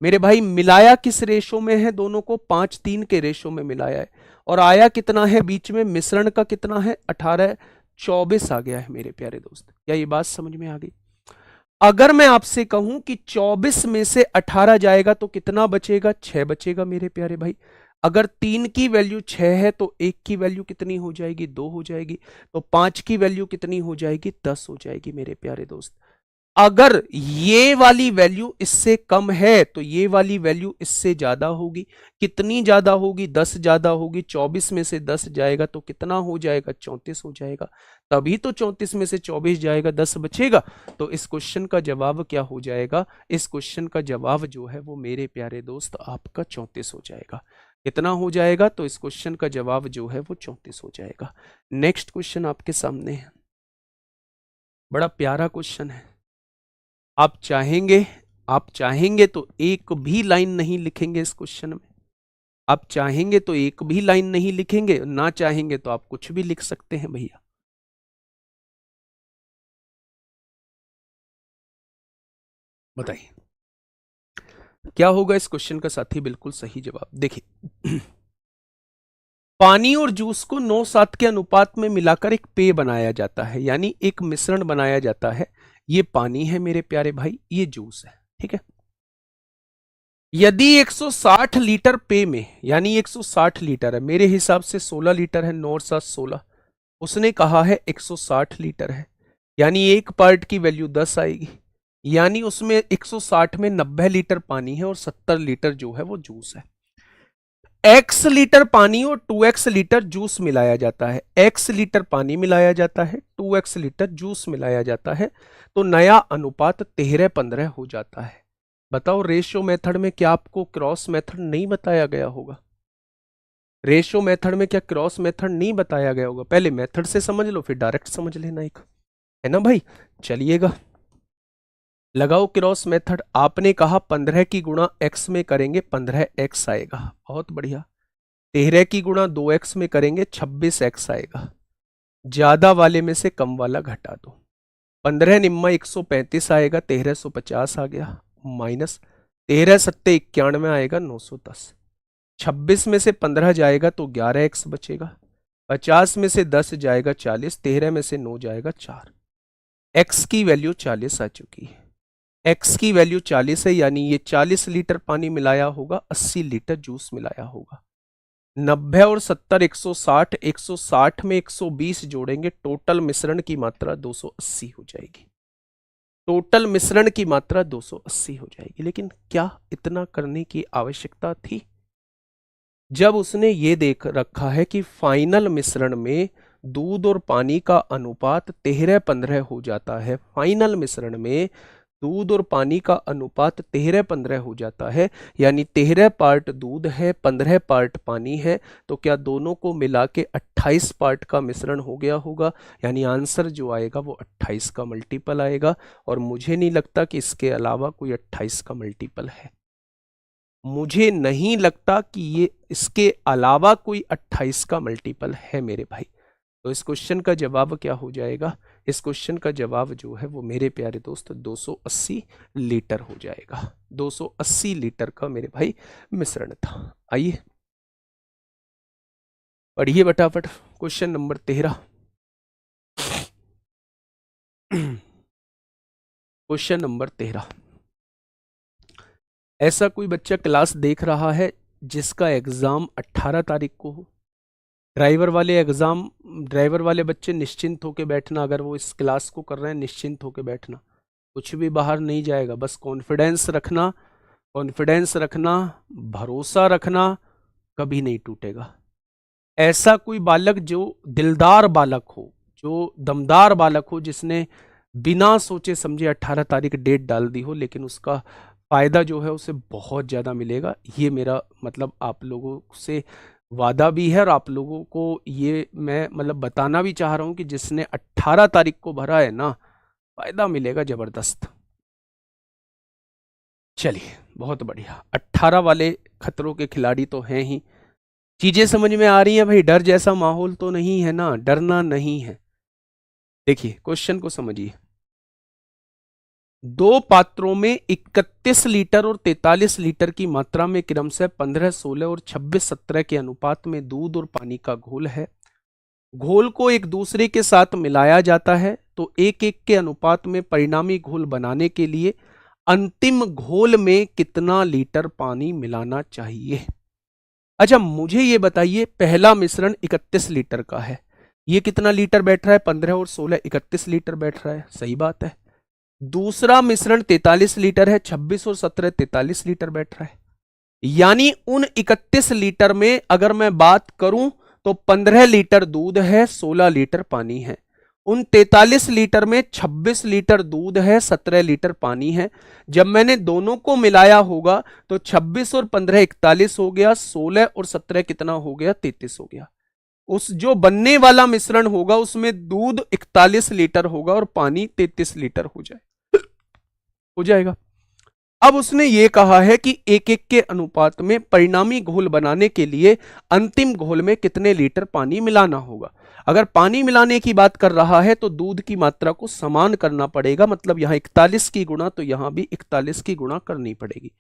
मेरे भाई मिलाया किस रेशो में है? दोनों को 5:3 के रेशो में मिलाया है। और आया कितना है बीच में? मिश्रण का कितना है? 18, 24 आ गया है मेरे प्यारे दोस्त। क्या ये बात समझ में आ गई? अगर मैं आपसे कहूं कि 24 में से 18 जाएगा तो कितना बचेगा? 6 बचेगा मेरे प्यारे भाई। अगर 3 की वैल्यू 6 है तो 1 की वैल्यू कितनी हो जाएगी, 2 हो जाएगी। तो 5 की वैल्यू कितनी हो जाएगी, 10 हो जाएगी मेरे प्यारे दोस्त। अगर ये वाली वैल्यू इससे कम है तो ये वाली वैल्यू इससे ज्यादा होगी। कितनी ज्यादा होगी, 10 ज्यादा होगी। 24 में से 10 जाएगा तो कितना हो जाएगा, 34 हो जाएगा। तभी तो 34 में से 24 जाएगा, 10 बचेगा। तो इस क्वेश्चन का जवाब क्या हो जाएगा, इस क्वेश्चन का जवाब जो है वो मेरे प्यारे दोस्त आपका 34 हो जाएगा। कितना हो जाएगा, तो इस क्वेश्चन का जवाब जो है वो 34 हो जाएगा। नेक्स्ट क्वेश्चन आपके सामने है, बड़ा प्यारा क्वेश्चन है। आप चाहेंगे तो एक भी लाइन नहीं लिखेंगे इस क्वेश्चन में। आप चाहेंगे तो एक भी लाइन नहीं लिखेंगे, ना चाहेंगे तो आप कुछ भी लिख सकते हैं भैया। बताइए क्या होगा इस क्वेश्चन का साथी, बिल्कुल सही जवाब। देखिए पानी और जूस को 9:7 के अनुपात में मिलाकर एक पेय बनाया जाता है, यानी एक मिश्रण बनाया जाता है। ये पानी है मेरे प्यारे भाई, ये जूस है, ठीक है। यदि 160 लीटर पेय में, यानी 160 लीटर है, मेरे हिसाब से 16 लीटर है, 9 और 7 16। उसने कहा है 160 लीटर है, यानी एक पार्ट की वैल्यू 10 आएगी। यानी उसमें 160 में 90 लीटर पानी है और 70 लीटर जो है वो जूस है। x लीटर पानी और 2x लीटर जूस मिलाया जाता है। x लीटर पानी मिलाया जाता है, 2x लीटर जूस मिलाया जाता है, तो नया अनुपात 13:15 हो जाता है। बताओ रेशियो मेथड में क्या आपको क्रॉस मेथड नहीं बताया गया होगा? रेशियो मेथड में क्या क्रॉस मेथड नहीं बताया गया होगा? पहले मेथड से समझ लो फिर डायरेक्ट समझ लेना एक, है ना भाई। चलिएगा लगाओ क्रॉस मेथड। आपने कहा 15 की गुणा x में करेंगे 15x आएगा, बहुत बढ़िया। 13 की गुणा 2x में करेंगे 26x आएगा। ज्यादा वाले में से कम वाला घटा दो। 15 निम्मा 135 आएगा, 1350 आ गया, माइनस 13 सत्ते 91 आएगा 910। 26 में से 15 जाएगा तो 11x बचेगा। 50 में से 10 जाएगा 40, 13 में से 9 जाएगा 4। x की वैल्यू 40 आ चुकी है। x की वैल्यू 40 है, यानी ये 40 लीटर पानी मिलाया होगा, 80 लीटर जूस मिलाया होगा। 90 और 70 160, 160 में 120 जोड़ेंगे, टोटल मिश्रण की मात्रा 280 हो जाएगी। टोटल मिश्रण की मात्रा 280 हो जाएगी। लेकिन क्या इतना करने की आवश्यकता थी? जब उसने ये देख रखा है कि फाइनल मिश्रण में दूध और पानी का अनुपात 13:15 हो जाता है, फाइनल मिश्रण में दूध और पानी का अनुपात 13:15 हो जाता है, यानी 13 पार्ट दूध है 15 पार्ट पानी है, तो क्या दोनों को मिला के 28 पार्ट का मिश्रण हो गया होगा? यानी आंसर जो आएगा वो 28 का मल्टीपल आएगा। और मुझे नहीं लगता कि इसके अलावा कोई 28 का मल्टीपल है। मुझे नहीं लगता कि ये इसके अलावा कोई 28 का मल्टीपल है मेरे भाई। तो इस क्वेश्चन का जवाब क्या हो जाएगा? इस क्वेश्चन का जवाब जो है वो मेरे प्यारे दोस्त 280 लीटर हो जाएगा। 280 लीटर का मेरे भाई मिश्रण था। आइए पढ़िए फटाफट क्वेश्चन नंबर 13। Question number 13। ऐसा कोई बच्चा क्लास देख रहा है जिसका एग्जाम 18 तारीख को हो। ड्राइवर वाले बच्चे निश्चिंत होकर बैठना, अगर वो इस क्लास को कर रहे हैं निश्चिंत होकर बैठना, कुछ भी बाहर नहीं जाएगा। बस कॉन्फिडेंस रखना, कॉन्फिडेंस रखना, भरोसा रखना, कभी नहीं टूटेगा। ऐसा कोई बालक जो दिलदार बालक हो, जो दमदार बालक हो, जिसने बिना सोचे समझे 18 तारीख डेट डाल दी हो, लेकिन उसका फायदा जो है उसे बहुत ज्यादा मिलेगा। ये मेरा मतलब आप लोगों से वादा भी है और आप लोगों को ये मैं मतलब बताना भी चाह रहा हूं कि जिसने 18 तारीख को भरा है ना, फायदा मिलेगा जबरदस्त। चलिए बहुत बढ़िया। 18 वाले खतरों के खिलाड़ी तो हैं ही। चीजें समझ में आ रही हैं भाई? डर जैसा माहौल तो नहीं है ना, डरना नहीं है। देखिए क्वेश्चन को समझिए। दो पात्रों में 31 लीटर और 43 लीटर की मात्रा में क्रमशः 15, 16 और 26, 17 के अनुपात में दूध और पानी का घोल है। घोल को एक दूसरे के साथ मिलाया जाता है, तो एक एक के अनुपात में परिणामी घोल बनाने के लिए अंतिम घोल में कितना लीटर पानी मिलाना चाहिए? अच्छा मुझे ये बताइए, पहला मिश्रण 31 लीटर का है, ये कितना लीटर बैठ रहा है? 15 और 16 31 लीटर बैठ रहा है, सही बात है। दूसरा मिश्रण 43 लीटर है, 26 और 17 43 लीटर बैठ रहा है। यानी उन 31 लीटर में अगर मैं बात करूं तो 15 लीटर दूध है, 16 लीटर पानी है। उन 43 लीटर में 26 लीटर दूध है, 17 लीटर पानी है। जब मैंने दोनों को मिलाया होगा तो 26 और 15 41 हो गया, 16 और 17 कितना हो गया? 33 हो गया। उस जो बनने वाला मिश्रण होगा उसमें दूध 41 लीटर होगा और पानी 33 लीटर हो जाएगा। अब उसने ये कहा है कि एक एक के अनुपात में परिणामी घोल बनाने के लिए अंतिम घोल में कितने लीटर पानी मिलाना होगा। अगर पानी मिलाने की बात कर रहा है तो दूध की मात्रा को समान करना पड़ेगा, मतलब यहां 41 की गुणा तो यहां भी 41 की गुणा करनी पड़ेगी।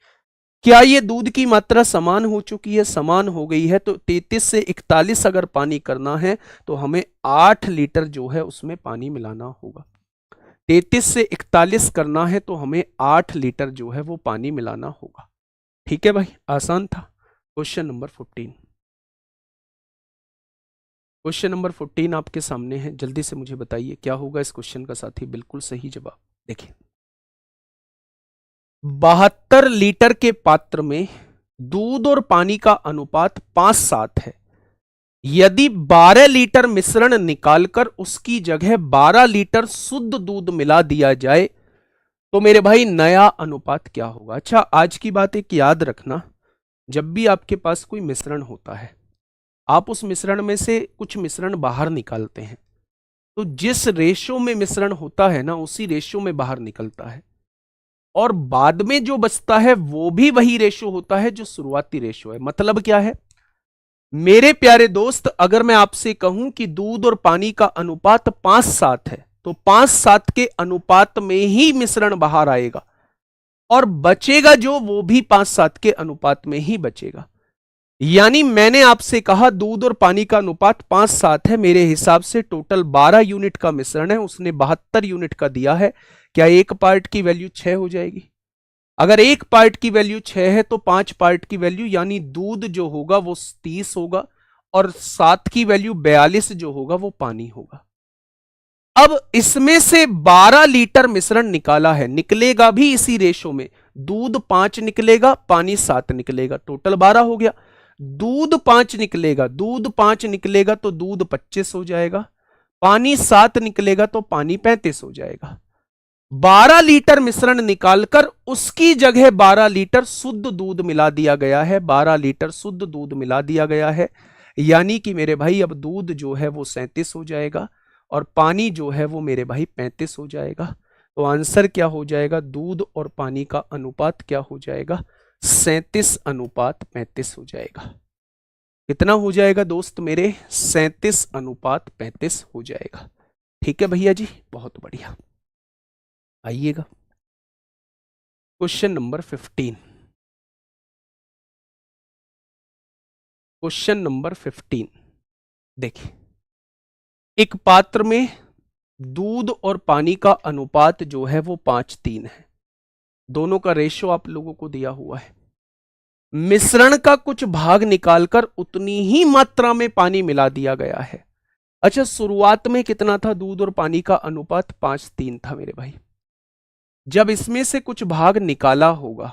क्या ये दूध की मात्रा समान हो चुकी है? समान हो गई है। तो 33 से 41 अगर पानी करना है तो हमें 8 लीटर जो है उसमें पानी मिलाना होगा। 33 से 41 करना है तो हमें 8 लीटर जो है वो पानी मिलाना होगा। ठीक है भाई, आसान था। Question number 14। क्वेश्चन नंबर 14 आपके सामने है, जल्दी से मुझे बताइए क्या होगा इस क्वेश्चन का साथी। बिल्कुल सही जवाब। देखिए, 72 लीटर के पात्र में दूध और पानी का अनुपात 5:7 है। यदि 12 लीटर मिश्रण निकालकर उसकी जगह 12 लीटर शुद्ध दूध मिला दिया जाए तो मेरे भाई नया अनुपात क्या होगा। अच्छा, आज की बात एक याद रखना, जब भी आपके पास कोई मिश्रण होता है, आप उस मिश्रण में से कुछ मिश्रण बाहर निकालते हैं, तो जिस रेशो में मिश्रण होता है ना, उसी रेशो में बाहर निकलता है, और बाद में जो बचता है वो भी वही रेशो होता है जो शुरुआती रेशो है। मतलब क्या है मेरे प्यारे दोस्त, अगर मैं आपसे कहूं कि दूध और पानी का अनुपात 5:7 है तो 5:7 के अनुपात में ही मिश्रण बाहर आएगा, और बचेगा जो वो भी 5:7 के अनुपात में ही बचेगा। यानी मैंने आपसे कहा दूध और पानी का अनुपात 5:7 है, मेरे हिसाब से टोटल 12 यूनिट का मिश्रण है, उसने 72 यूनिट का दिया है। क्या एक पार्ट की वैल्यू 6 हो जाएगी? अगर एक पार्ट की वैल्यू 6 है तो 5 पार्ट की वैल्यू, यानी दूध जो होगा वो 30 होगा, और 7 की वैल्यू 42 जो होगा वो पानी होगा। अब इसमें से 12 लीटर मिश्रण निकाला है, निकलेगा भी इसी रेशो में, दूध 5 निकलेगा, पानी 7 निकलेगा, टोटल 12 हो गया। दूध 5 निकलेगा, दूध 5 निकलेगा तो दूध 25 हो जाएगा, पानी 7 निकलेगा तो पानी 35 हो जाएगा। 12 लीटर मिश्रण निकालकर उसकी जगह 12 लीटर शुद्ध दूध मिला दिया गया है, 12 लीटर शुद्ध दूध मिला दिया गया है। यानी कि मेरे भाई अब दूध जो है वो 37 हो जाएगा और पानी जो है वो मेरे भाई 35 हो जाएगा। तो आंसर क्या हो जाएगा? दूध और पानी का अनुपात क्या हो जाएगा? 37:35 हो जाएगा। कितना हो जाएगा दोस्त मेरे? 37:35 हो जाएगा। ठीक है भैया जी, बहुत बढ़िया। आइएगा क्वेश्चन नंबर 15। क्वेश्चन नंबर 15 देखिए, एक पात्र में दूध और पानी का अनुपात जो है वो 5:3 है। दोनों का रेशो आप लोगों को दिया हुआ है। मिश्रण का कुछ भाग निकालकर उतनी ही मात्रा में पानी मिला दिया गया है। अच्छा, शुरुआत में कितना था दूध और पानी का अनुपात? 5:3 था मेरे भाई। जब इसमें से कुछ भाग निकाला होगा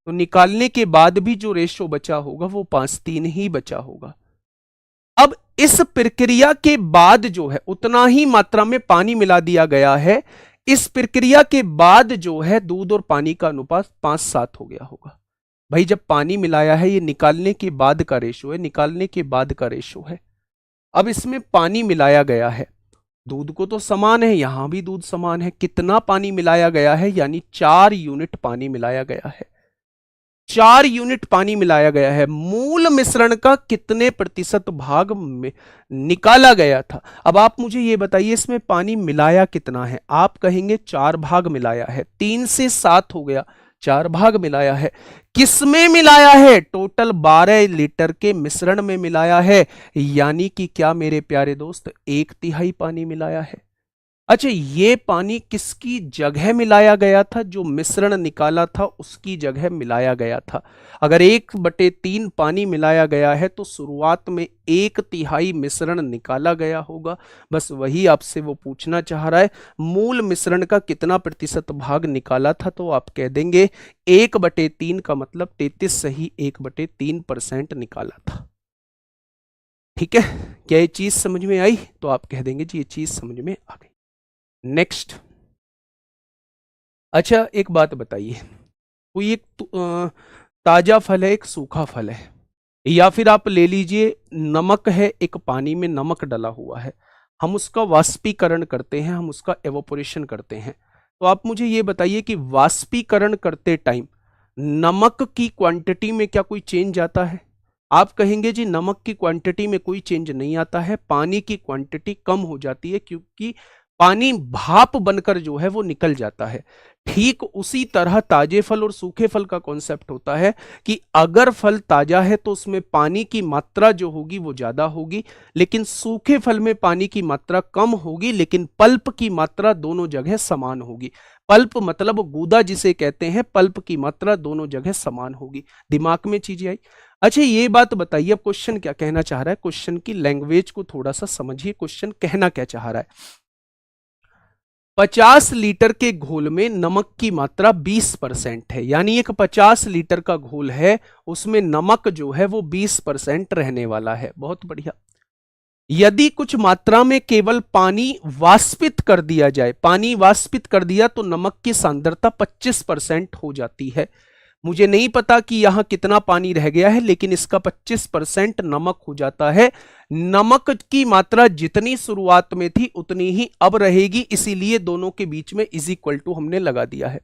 तो निकालने के बाद भी जो रेशो बचा होगा वो 5:3 ही बचा होगा। अब इस प्रक्रिया के बाद जो है उतना ही मात्रा में पानी मिला दिया गया है। इस प्रक्रिया के बाद जो है दूध और पानी का अनुपात 5:7 हो गया होगा। भाई जब पानी मिलाया है, ये निकालने के बाद का रेशो है, निकालने के बाद का रेशो है। अब इसमें पानी मिलाया गया है, दूध को तो समान है, यहां भी दूध समान है। कितना पानी मिलाया गया है? यानी 4 यूनिट पानी मिलाया गया है। 4 यूनिट पानी मिलाया गया है। मूल मिश्रण का कितने प्रतिशत भाग में निकाला गया था? अब आप मुझे ये बताइए इसमें पानी मिलाया कितना है? आप कहेंगे 4 भाग मिलाया है, 3 से 7 हो गया, 4 भाग मिलाया है। किसमें मिलाया है? टोटल 12 लीटर के मिश्रण में मिलाया है। यानी कि क्या मेरे प्यारे दोस्त? 1/3 पानी मिलाया है। अच्छा, ये पानी किसकी जगह मिलाया गया था? जो मिश्रण निकाला था उसकी जगह मिलाया गया था। अगर 1/3 पानी मिलाया गया है तो शुरुआत में 1/3 मिश्रण निकाला गया होगा। बस वही आपसे वो पूछना चाह रहा है, मूल मिश्रण का कितना प्रतिशत भाग निकाला था? तो आप कह देंगे 1/3 का मतलब 33 सही 1/3% निकाला था। ठीक है, क्या ये चीज समझ में आई? तो आप कह देंगे जी ये चीज समझ में आ गई। नेक्स्ट। अच्छा, एक बात बताइए, कोई एक ताजा फल है, एक सूखा फल है, या फिर आप ले लीजिए नमक है, एक पानी में नमक डला हुआ है, हम उसका वाष्पीकरण करते हैं, हम उसका एवोपोरेशन करते हैं। तो आप मुझे ये बताइए कि वाष्पीकरण करते टाइम नमक की क्वांटिटी में क्या कोई चेंज आता है? आप कहेंगे जी नमक की क्वांटिटी में कोई चेंज नहीं आता है, पानी की क्वांटिटी कम हो जाती है क्योंकि पानी भाप बनकर जो है वो निकल जाता है। ठीक उसी तरह ताजे फल और सूखे फल का कॉन्सेप्ट होता है कि अगर फल ताजा है तो उसमें पानी की मात्रा जो होगी वो ज्यादा होगी, लेकिन सूखे फल में पानी की मात्रा कम होगी, लेकिन पल्प की मात्रा दोनों जगह समान होगी। पल्प मतलब गूदा जिसे कहते हैं, पल्प की मात्रा दोनों जगह समान होगी। दिमाग में चीजें आई? अच्छा, ये बात बताइए अब क्वेश्चन क्या कहना चाह रहा है, क्वेश्चन की लैंग्वेज को थोड़ा सा समझिए, क्वेश्चन कहना क्या चाह रहा है। 50 लीटर के घोल में नमक की मात्रा 20% है, यानी एक 50 लीटर का घोल है उसमें नमक जो है वो 20% रहने वाला है। बहुत बढ़िया। यदि कुछ मात्रा में केवल पानी वाष्पित कर दिया जाए, पानी वाष्पित कर दिया तो नमक की सांद्रता 25% हो जाती है। मुझे नहीं पता कि यहां कितना पानी रह गया है, लेकिन इसका 25% नमक हो जाता है। नमक की मात्रा जितनी शुरुआत में थी उतनी ही अब रहेगी, इसीलिए दोनों के बीच में इज इक्वल टू हमने लगा दिया है।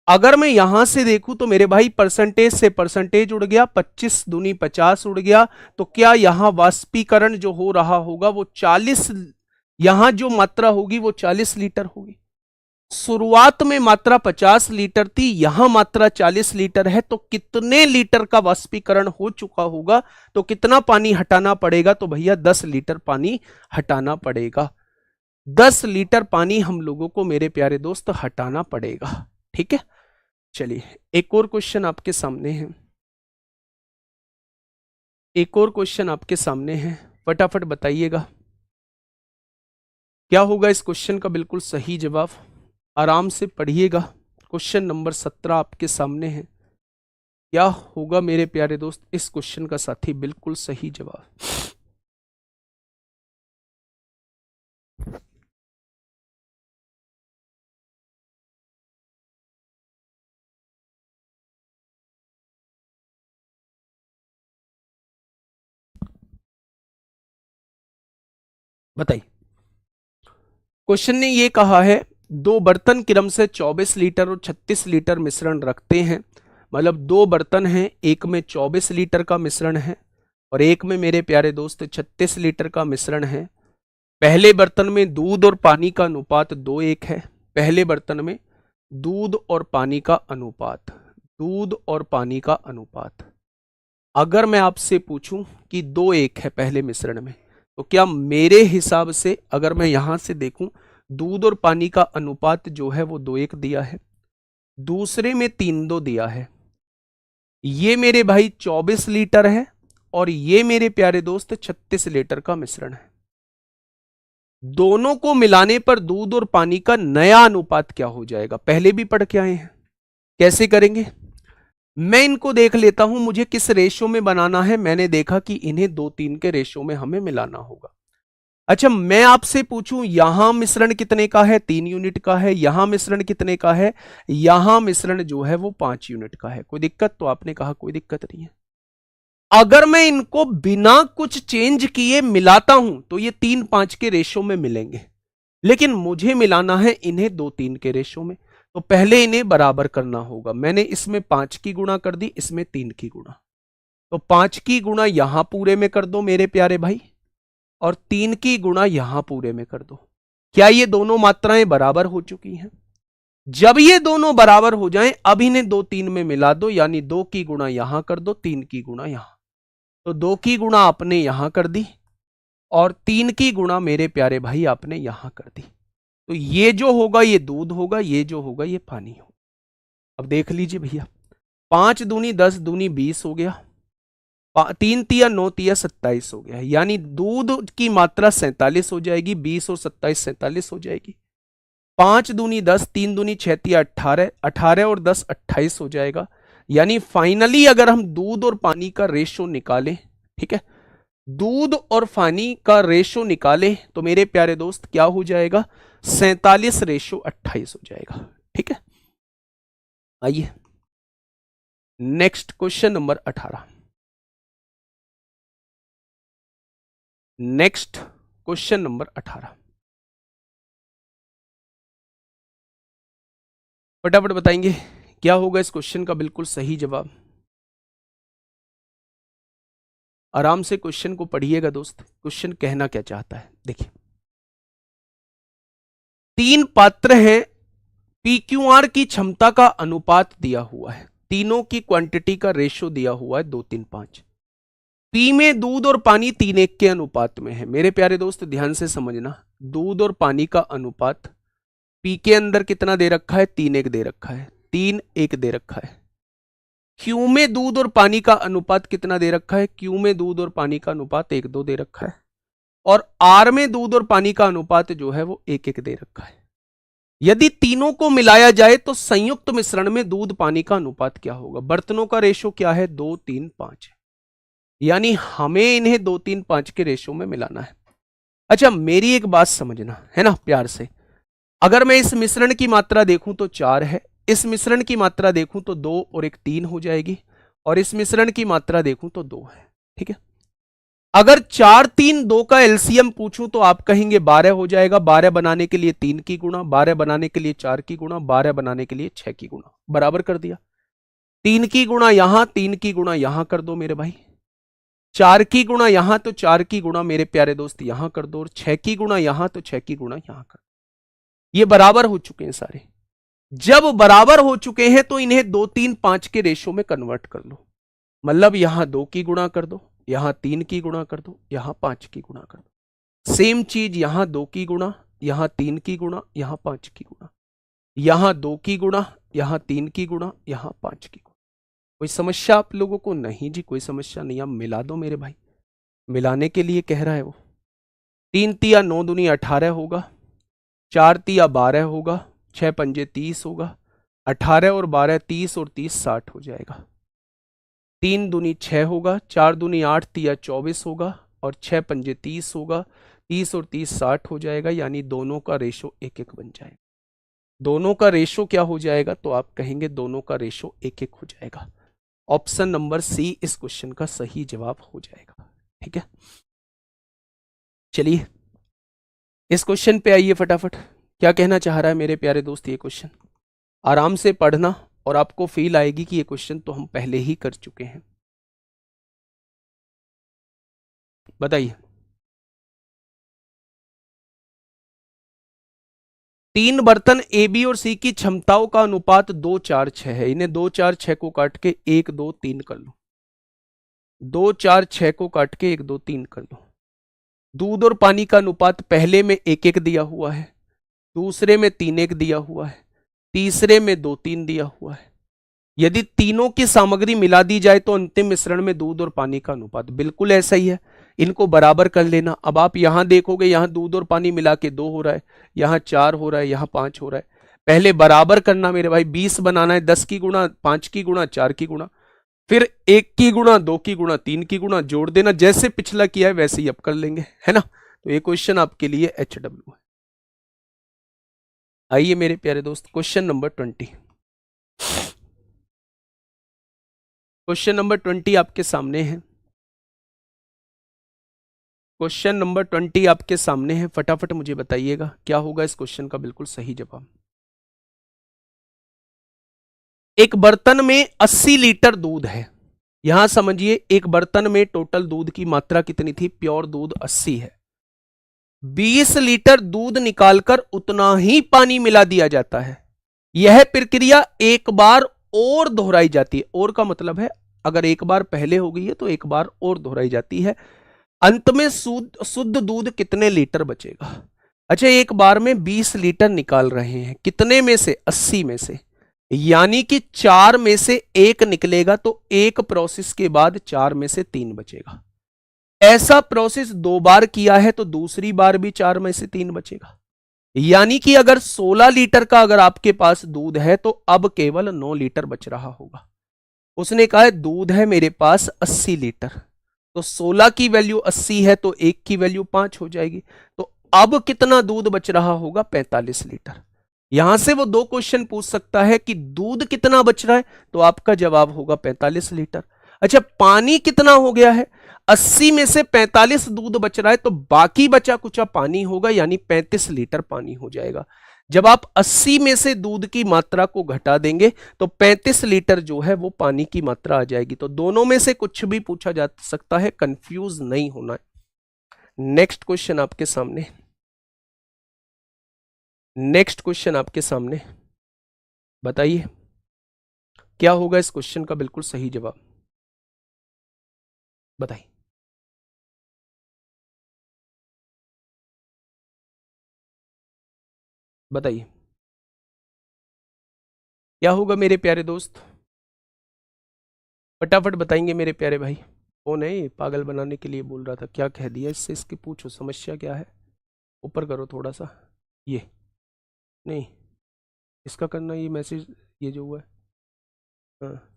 अगर मैं यहां से देखूं तो मेरे भाई परसेंटेज से परसेंटेज उड़ गया, 25 दूनी 50 उड़ गया, तो क्या यहां वाष्पीकरण जो हो रहा होगा वो 40, यहां जो मात्रा होगी वो 40 लीटर होगी। शुरुआत में मात्रा 50 लीटर थी, यहां मात्रा 40 लीटर है, तो कितने लीटर का वाष्पीकरण हो चुका होगा? तो कितना पानी हटाना पड़ेगा? तो भैया 10 लीटर पानी हटाना पड़ेगा। 10 लीटर पानी हम लोगों को मेरे प्यारे दोस्त हटाना पड़ेगा। ठीक है, चलिए एक और क्वेश्चन आपके सामने है, एक और क्वेश्चन आपके सामने है, फटाफट बताइएगा क्या होगा इस क्वेश्चन का बिल्कुल सही जवाब। आराम से पढ़िएगा, क्वेश्चन नंबर 17 आपके सामने है। क्या होगा मेरे प्यारे दोस्त इस क्वेश्चन का साथी बिल्कुल सही जवाब? बताइए। क्वेश्चन ने ये कहा है, दो बर्तन क्रम से 24 लीटर और 36 लीटर मिश्रण रखते हैं। मतलब दो बर्तन हैं, एक में 24 लीटर का मिश्रण है और एक में मेरे प्यारे दोस्त 36 लीटर का मिश्रण है। पहले बर्तन में दूध और पानी का अनुपात 2:1 है। पहले बर्तन में दूध और पानी का अनुपात, दूध और पानी का अनुपात अगर मैं आपसे पूछूं कि 2:1 है पहले मिश्रण में, तो क्या मेरे हिसाब से अगर मैं यहां से देखूं दूध और पानी का अनुपात जो है वो 2:1 दिया है, दूसरे में 3:2 दिया है। ये मेरे भाई 24 लीटर है और ये मेरे प्यारे दोस्त 36 लीटर का मिश्रण है। दोनों को मिलाने पर दूध और पानी का नया अनुपात क्या हो जाएगा? पहले भी पढ़ के आए हैं। कैसे करेंगे? मैं इनको देख लेता हूं मुझे किस रेशो में बनाना है। मैंने देखा कि इन्हें 2:3 के रेशो में हमें मिलाना होगा। अच्छा, मैं आपसे पूछूं यहां मिश्रण कितने का है? 3 यूनिट का है। यहां मिश्रण कितने का है? यहां मिश्रण जो है वो 5 यूनिट का है। कोई दिक्कत? तो आपने कहा कोई दिक्कत नहीं है। अगर मैं इनको बिना कुछ चेंज किए मिलाता हूं तो ये 3:5 के रेशो में मिलेंगे, लेकिन मुझे मिलाना है इन्हें 2:3 के रेशो में। तो पहले इन्हें बराबर करना होगा। मैंने इसमें 5 की गुणा कर दी, इसमें 3 की गुणा। तो 5 की गुणा यहां पूरे में कर दो मेरे प्यारे भाई, और 3 की गुणा यहां पूरे में कर दो। क्या ये दोनों मात्राएं बराबर हो चुकी हैं? जब ये दोनों बराबर हो जाएं, अब इन्हें 2:3 में मिला दो, यानी 2 की गुणा यहां कर दो, 3 की गुणा यहां। तो 2 की गुणा आपने यहां कर दी, और 3 की गुणा मेरे प्यारे भाई आपने यहां कर दी। तो ये जो होगा ये दूध होगा, ये जो होगा ये पानी होगा। अब देख लीजिए भैया, 5 दूनी 10 दूनी 20 हो गया, 3 तिया 9 तिया 27 हो गया, यानी दूध की मात्रा 47 हो जाएगी, 20 और 27 47 हो जाएगी। 5 दूनी 10, 3 दूनी 6 तिया 18, 18 और 10 28 हो जाएगा। यानी फाइनली अगर हम दूध और पानी का रेशो निकालें, ठीक है, दूध और पानी का रेशो निकालें तो मेरे प्यारे दोस्त क्या हो जाएगा, 47:28 हो जाएगा। ठीक है, आइए next question number 18। Next question number 18, फटाफट बताएंगे क्या होगा इस क्वेश्चन का बिल्कुल सही जवाब। आराम से क्वेश्चन को पढ़िएगा दोस्त, क्वेश्चन कहना क्या चाहता है। देखिए, 3 पात्र हैं, PQR की क्षमता का अनुपात दिया हुआ है, तीनों की क्वांटिटी का रेशो दिया हुआ है 2 3 5। पी में दूध और पानी 3:1 के अनुपात में है। मेरे प्यारे दोस्त ध्यान से समझना, दूध और पानी का अनुपात पी के अंदर कितना दे रखा है, 3:1 दे रखा है, 3:1 दे रखा है। क्यू में दूध और पानी का अनुपात कितना दे रखा है, क्यू में दूध और पानी का अनुपात 1:2 दे रखा है, और आर में दूध और पानी का अनुपात जो है वो 1:1 दे रखा है। यदि तीनों को मिलाया जाए तो संयुक्त मिश्रण में दूध पानी का अनुपात क्या होगा। बर्तनों का रेशो क्या है, 2 3 5, यानी हमें इन्हें 2 3 5 के रेशो में मिलाना है। अच्छा, मेरी एक बात समझना है ना प्यार से, अगर मैं इस मिश्रण की मात्रा देखूं तो 4 है, इस मिश्रण की मात्रा देखूं तो 2 और 1 3 हो जाएगी, और इस मिश्रण की मात्रा देखूं तो 2 है। ठीक है, अगर 4 3 2 का एलसीएम पूछूं तो आप कहेंगे 12 हो जाएगा। 12 बनाने के लिए 3 की गुणा, 12 बनाने के लिए 4 की गुणा, 12 बनाने के लिए 6 की गुणा, बराबर कर दिया। 3 की गुणा यहां, 3 की गुणा यहां कर दो मेरे भाई, 4 की गुणा यहां तो 4 की गुणा मेरे प्यारे दोस्त यहां कर दो, और 6 की गुणा यहां तो 6 की गुणा यहां कर दो। ये बराबर हो चुके हैं सारे। जब बराबर हो चुके हैं तो इन्हें 2 3 5 के रेशो में कन्वर्ट कर लो। मतलब यहां 2 की गुणा कर दो, यहां 3 की गुणा कर दो, यहां 5 की गुणा कर दो। सेम चीज यहां 2 की गुणा, यहां 3 की गुणा, यहां 5 की गुणा, यहां 2 की गुणा, यहां 3 की गुणा, यहां 5 की गुणा। कोई समस्या आप लोगों को? नहीं जी, कोई समस्या नहीं। आप मिला दो मेरे भाई, मिलाने के लिए कह रहा है वो। 3 तिया 9 दूनी 18 होगा, 4 तिया 12 होगा, 6 पंजे 30 होगा, 18 और 12 30 और 30 60 हो जाएगा। 3 दूनी 6 होगा, 4 दूनी 8 तिया 24 होगा, और 6 पंजे 30 होगा, 30 और 30 60 हो जाएगा। यानी दोनों का रेशो 1:1 बन जाएगा। दोनों का रेशो क्या हो जाएगा, तो आप कहेंगे दोनों का रेशो 1:1 हो जाएगा। ऑप्शन नंबर सी इस क्वेश्चन का सही जवाब हो जाएगा। ठीक है, चलिए इस क्वेश्चन पे आइए फटाफट। क्या कहना चाह रहा है मेरे प्यारे दोस्त ये क्वेश्चन? आराम से पढ़ना और आपको फील आएगी कि ये क्वेश्चन तो हम पहले ही कर चुके हैं। बताइए, 3 बर्तन ए बी और सी की क्षमताओं का अनुपात 2 4 6 है। इन्हें 2 4 6 को काट के 1 2 3 कर लो, 2 4 6 को काट के 1 2 3 कर लो। दूध और पानी का अनुपात पहले में 1:1 दिया हुआ है, दूसरे में 3:1 दिया हुआ है, तीसरे में 2:3 दिया हुआ है। यदि तीनों की सामग्री मिला दी जाए तो अंतिम मिश्रण में दूध और पानी का अनुपात बिल्कुल ऐसा ही है। इनको बराबर कर लेना। अब आप यहां देखोगे, यहां दूध और पानी मिला के 2 हो रहा है, यहां 4 हो रहा है, यहां 5 हो रहा है। पहले बराबर करना मेरे भाई, 20 बनाना है, 10 की गुणा, 5 की गुणा, 4 की गुणा, फिर 1 की गुणा, 2 की गुणा, 3 की गुणा, जोड़ देना। जैसे पिछला किया है वैसे ही अब कर लेंगे, है ना। तो ये क्वेश्चन आपके लिए HW है। आइए मेरे प्यारे दोस्त, क्वेश्चन नंबर 20। क्वेश्चन नंबर 20 आपके सामने है। क्वेश्चन नंबर 20 आपके सामने है। फटाफट मुझे बताइएगा क्या होगा इस क्वेश्चन का बिल्कुल सही जवाब। एक बर्तन में 80 लीटर दूध है। यहां समझिए, एक बर्तन में टोटल दूध की मात्रा कितनी थी? प्योर दूध 80 है। 20 लीटर दूध निकालकर उतना ही पानी मिला दिया जाता है। यह प्रक्रिया एक बार और दोहराई जाती है। और का मतलब है अगर एक बार पहले हो गई है तो एक बार और दोहराई जाती है। अंत में शुद्ध शुद्ध दूध कितने लीटर बचेगा। अच्छा, एक बार में 20 लीटर निकाल रहे हैं, कितने में से, 80 में से, यानी कि 4 में से एक निकलेगा, तो एक प्रोसेस के बाद 4 में से 3 बचेगा। ऐसा प्रोसेस 2 बार किया है तो दूसरी बार भी 4 में से 3 बचेगा। यानी कि अगर 16 लीटर का अगर आपके पास दूध है तो अब केवल 9 लीटर बच रहा होगा। उसने कहा है दूध है मेरे पास 80 लीटर, तो 16 की वैल्यू 80 है तो एक की वैल्यू 5 हो जाएगी। तो अब कितना दूध बच रहा होगा, 45 लीटर। यहां से वो 2 क्वेश्चन पूछ सकता है कि दूध कितना बच रहा है, तो आपका जवाब होगा 45 लीटर। अच्छा, पानी कितना हो गया है, 80 में से 45 दूध बच रहा है, तो बाकी बचा कुचा पानी होगा, यानी 35 लीटर पानी हो जाएगा। जब आप 80 में से दूध की मात्रा को घटा देंगे तो 35 लीटर जो है वो पानी की मात्रा आ जाएगी। तो दोनों में से कुछ भी पूछा जा सकता है, कंफ्यूज नहीं होना है। नेक्स्ट क्वेश्चन आपके सामने, नेक्स्ट क्वेश्चन आपके सामने, बताइए क्या होगा इस क्वेश्चन का बिल्कुल सही जवाब, बताइए। बताइए क्या होगा मेरे प्यारे दोस्त, फटाफट बताएंगे मेरे प्यारे भाई। कौन है ये, पागल बनाने के लिए बोल रहा था, क्या कह दिया इससे, इसकी पूछो समस्या क्या है। ऊपर करो थोड़ा सा, ये नहीं, इसका करना, ये मैसेज, ये जो हुआ है। हाँ,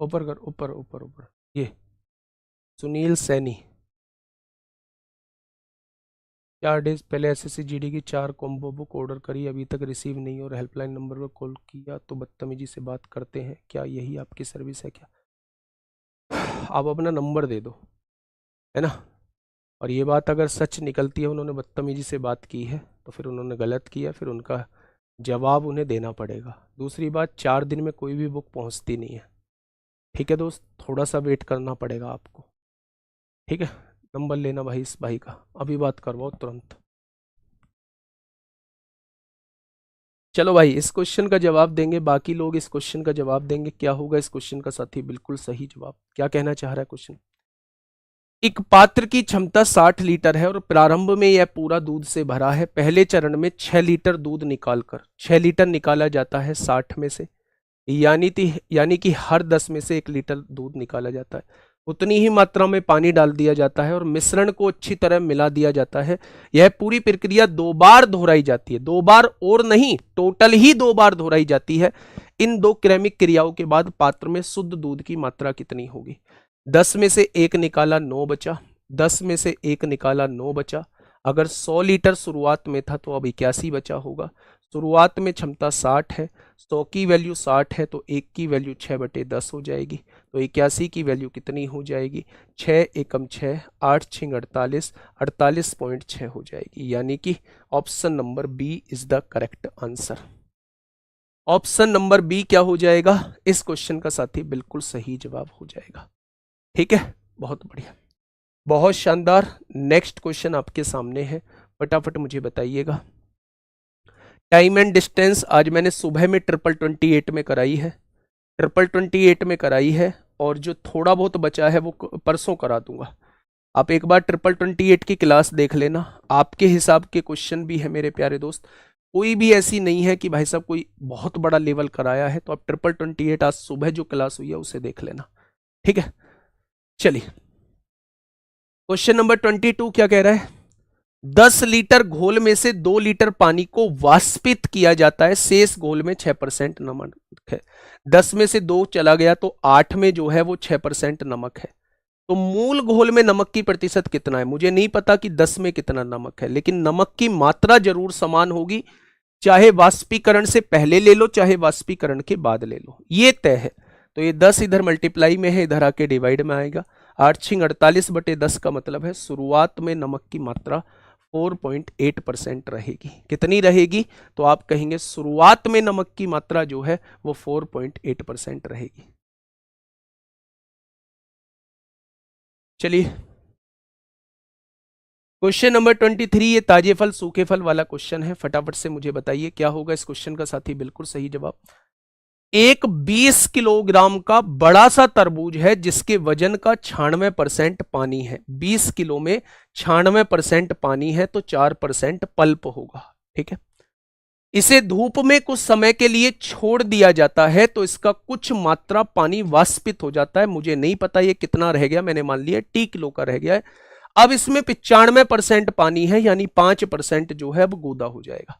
ऊपर कर, ऊपर ऊपर ऊपर, ये सुनील सैनी। 4 डेज पहले एसएससी जीडी की 4 कॉम्बो बुक ऑर्डर करी, अभी तक रिसीव नहीं और हेल्पलाइन नंबर पर कॉल किया तो बदतमीजी से बात करते हैं, क्या यही आपकी सर्विस है क्या। आप अपना नंबर दे दो, है ना। और ये बात अगर सच निकलती है उन्होंने बदतमीजी से बात की है तो फिर उन्होंने गलत किया, फिर उनका जवाब उन्हें देना पड़ेगा। दूसरी बात, 4 दिन में कोई भी बुक पहुंचती नहीं है, ठीक है दोस्त, थोड़ा सा वेट करना पड़ेगा आपको, ठीक है। नंबर लेना भाई इस भाई का, अभी बात करवाओ तुरंत। चलो भाई, इस क्वेश्चन का जवाब देंगे, बाकी लोग इस क्वेश्चन का जवाब देंगे, क्या होगा इस क्वेश्चन का साथी बिल्कुल सही जवाब, क्या कहना चाह रहा है क्वेश्चन। एक पात्र की क्षमता 60 लीटर है और प्रारंभ में यह पूरा दूध से भरा है। पहले चरण में 6 लीटर दूध निकालकर, 6 लीटर निकाला जाता है 60 में से, यानी कि हर 10 में से 1 लीटर दूध निकाला जाता है। उतनी ही मात्रा में पानी डाल दिया जाता है और मिश्रण को अच्छी तरह मिला दिया जाता है। यह पूरी प्रक्रिया 2 बार दोहराई जाती है, 2 बार और नहीं, टोटल ही 2 बार दोहराई जाती है। इन 2 क्रमिक क्रियाओं के बाद पात्र में शुद्ध दूध की मात्रा कितनी होगी। 10 में से 1 निकाला 9 बचा, 10 में से 1 निकाला 9 बचा। अगर 100 लीटर शुरुआत में था तो अब 81 बचा होगा। शुरुआत में क्षमता 60 है, 100 की वैल्यू 60 है तो 1 की वैल्यू 6/10 हो जाएगी, तो 81 की वैल्यू कितनी हो जाएगी, 6 एकम 6, 8 छिंग 48, 48.6 हो जाएगी। यानी कि option number B is the correct answer. Option number B क्या हो जाएगा, इस क्वेश्चन का साथी बिल्कुल सही जवाब हो जाएगा, ठीक है। बहुत बढ़िया, बहुत शानदार। नेक्स्ट क्वेश्चन आपके सामने है, फटाफट मुझे बताइएगा। टाइम एंड डिस्टेंस आज मैंने सुबह में 28 में कराई है, 28 में कराई है, और जो थोड़ा बहुत बचा है वो परसों करा दूंगा। आप एक बार 28 की क्लास देख लेना, आपके हिसाब के क्वेश्चन भी है मेरे प्यारे दोस्त। कोई भी ऐसी नहीं है कि भाई साहब कोई बहुत बड़ा लेवल कराया है, तो आप 28 आज सुबह जो क्लास हुई है उसे देख लेना, ठीक है। चलिए, क्वेश्चन नंबर 22 क्या कह रहा है, 10 लीटर घोल में से 2 लीटर पानी को वाष्पित किया जाता है, शेष घोल में 6% नमक है। 10 में से 2 चला गया तो 8 में जो है वो 6% नमक है। तो मूल घोल में नमक की प्रतिशत कितना है, मुझे नहीं पता कि 10 में कितना नमक है, लेकिन नमक की मात्रा जरूर समान होगी, चाहे वाष्पीकरण से पहले ले लो चाहे वाष्पीकरण के बाद ले लो, ये तय है। तो ये 10 इधर मल्टीप्लाई में है, इधर आके डिवाइड में आएगा। 8 छिंग 48/10 का मतलब है शुरुआत में नमक की मात्रा 4.8% रहेगी। कितनी रहेगी, तो आप कहेंगे शुरुआत में नमक की मात्रा जो है वो 4.8% रहेगी। चलिए, क्वेश्चन नंबर 23, ये ताजे फल सूखे फल वाला क्वेश्चन है, फटाफट से मुझे बताइए क्या होगा इस क्वेश्चन का साथी। बिल्कुल सही जवाब। एक 20 किलोग्राम का बड़ा सा तरबूज है जिसके वजन का 96% पानी है। 20 किलो में 96% पानी है तो 4% पल्प होगा। ठीक है, इसे धूप में कुछ समय के लिए छोड़ दिया जाता है तो इसका कुछ मात्रा पानी वाष्पित हो जाता है। मुझे नहीं पता ये कितना रह गया, मैंने मान लिया टी किलो का रह गया है। अब इसमें 95% पानी है, यानी 5% जो है अब गूदा हो जाएगा।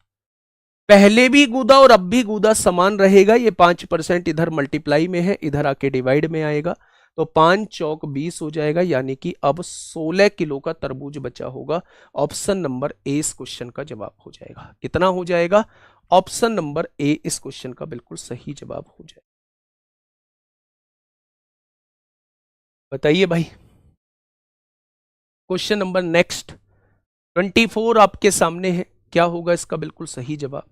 पहले भी गूदा और अब भी गूदा समान रहेगा। ये 5% इधर मल्टीप्लाई में है, इधर आके डिवाइड में आएगा तो 5 चौक 20 हो जाएगा, यानी कि अब 16 किलो का तरबूज बचा होगा। ऑप्शन नंबर ए इस क्वेश्चन का जवाब हो जाएगा। कितना हो जाएगा? ऑप्शन नंबर ए इस क्वेश्चन का बिल्कुल सही जवाब हो जाएगा। बताइए भाई। क्वेश्चन नंबर नेक्स्ट 24 आपके सामने है, क्या होगा इसका बिल्कुल सही जवाब।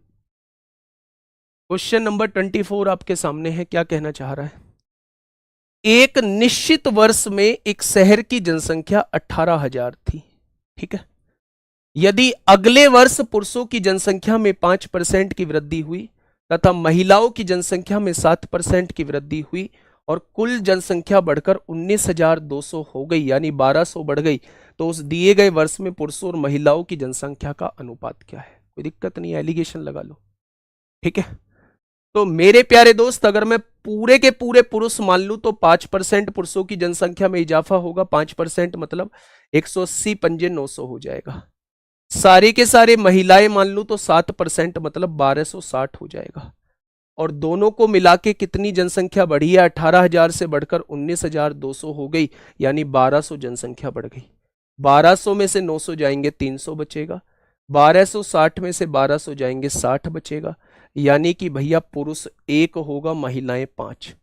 क्वेश्चन नंबर 24 आपके सामने है, क्या कहना चाह रहा है। एक निश्चित वर्ष में एक शहर की जनसंख्या 18,000 थी। ठीक है, यदि अगले वर्ष पुरुषों की जनसंख्या में 5% की वृद्धि हुई तथा महिलाओं की जनसंख्या में 7% की वृद्धि हुई और कुल जनसंख्या बढ़कर 19,200 हो गई, यानी 1200 बढ़ गई, तो उस दिए गए वर्ष में पुरुषों और महिलाओं की जनसंख्या का अनुपात क्या है। कोई दिक्कत नहीं, एलिगेशन लगा लो। ठीक है, तो मेरे प्यारे दोस्त, अगर मैं पूरे के पूरे पुरुष मान लूं तो 5% पुरुषों की जनसंख्या में इजाफा होगा। 5% मतलब 180 पंजे 900 हो जाएगा। सारे के सारे महिलाएं मान लूं तो 7% मतलब 1260 हो जाएगा। और दोनों को मिला के कितनी जनसंख्या बढ़ी है? 18,000 से बढ़कर 19,200 हो गई, यानी 1200 जनसंख्या बढ़ गई। 1200 में से 900 जाएंगे 300 बचेगा, 1260 में से 1200 जाएंगे 60 बचेगा, यानी कि भैया पुरुष 1 होगा, महिलाएं 5।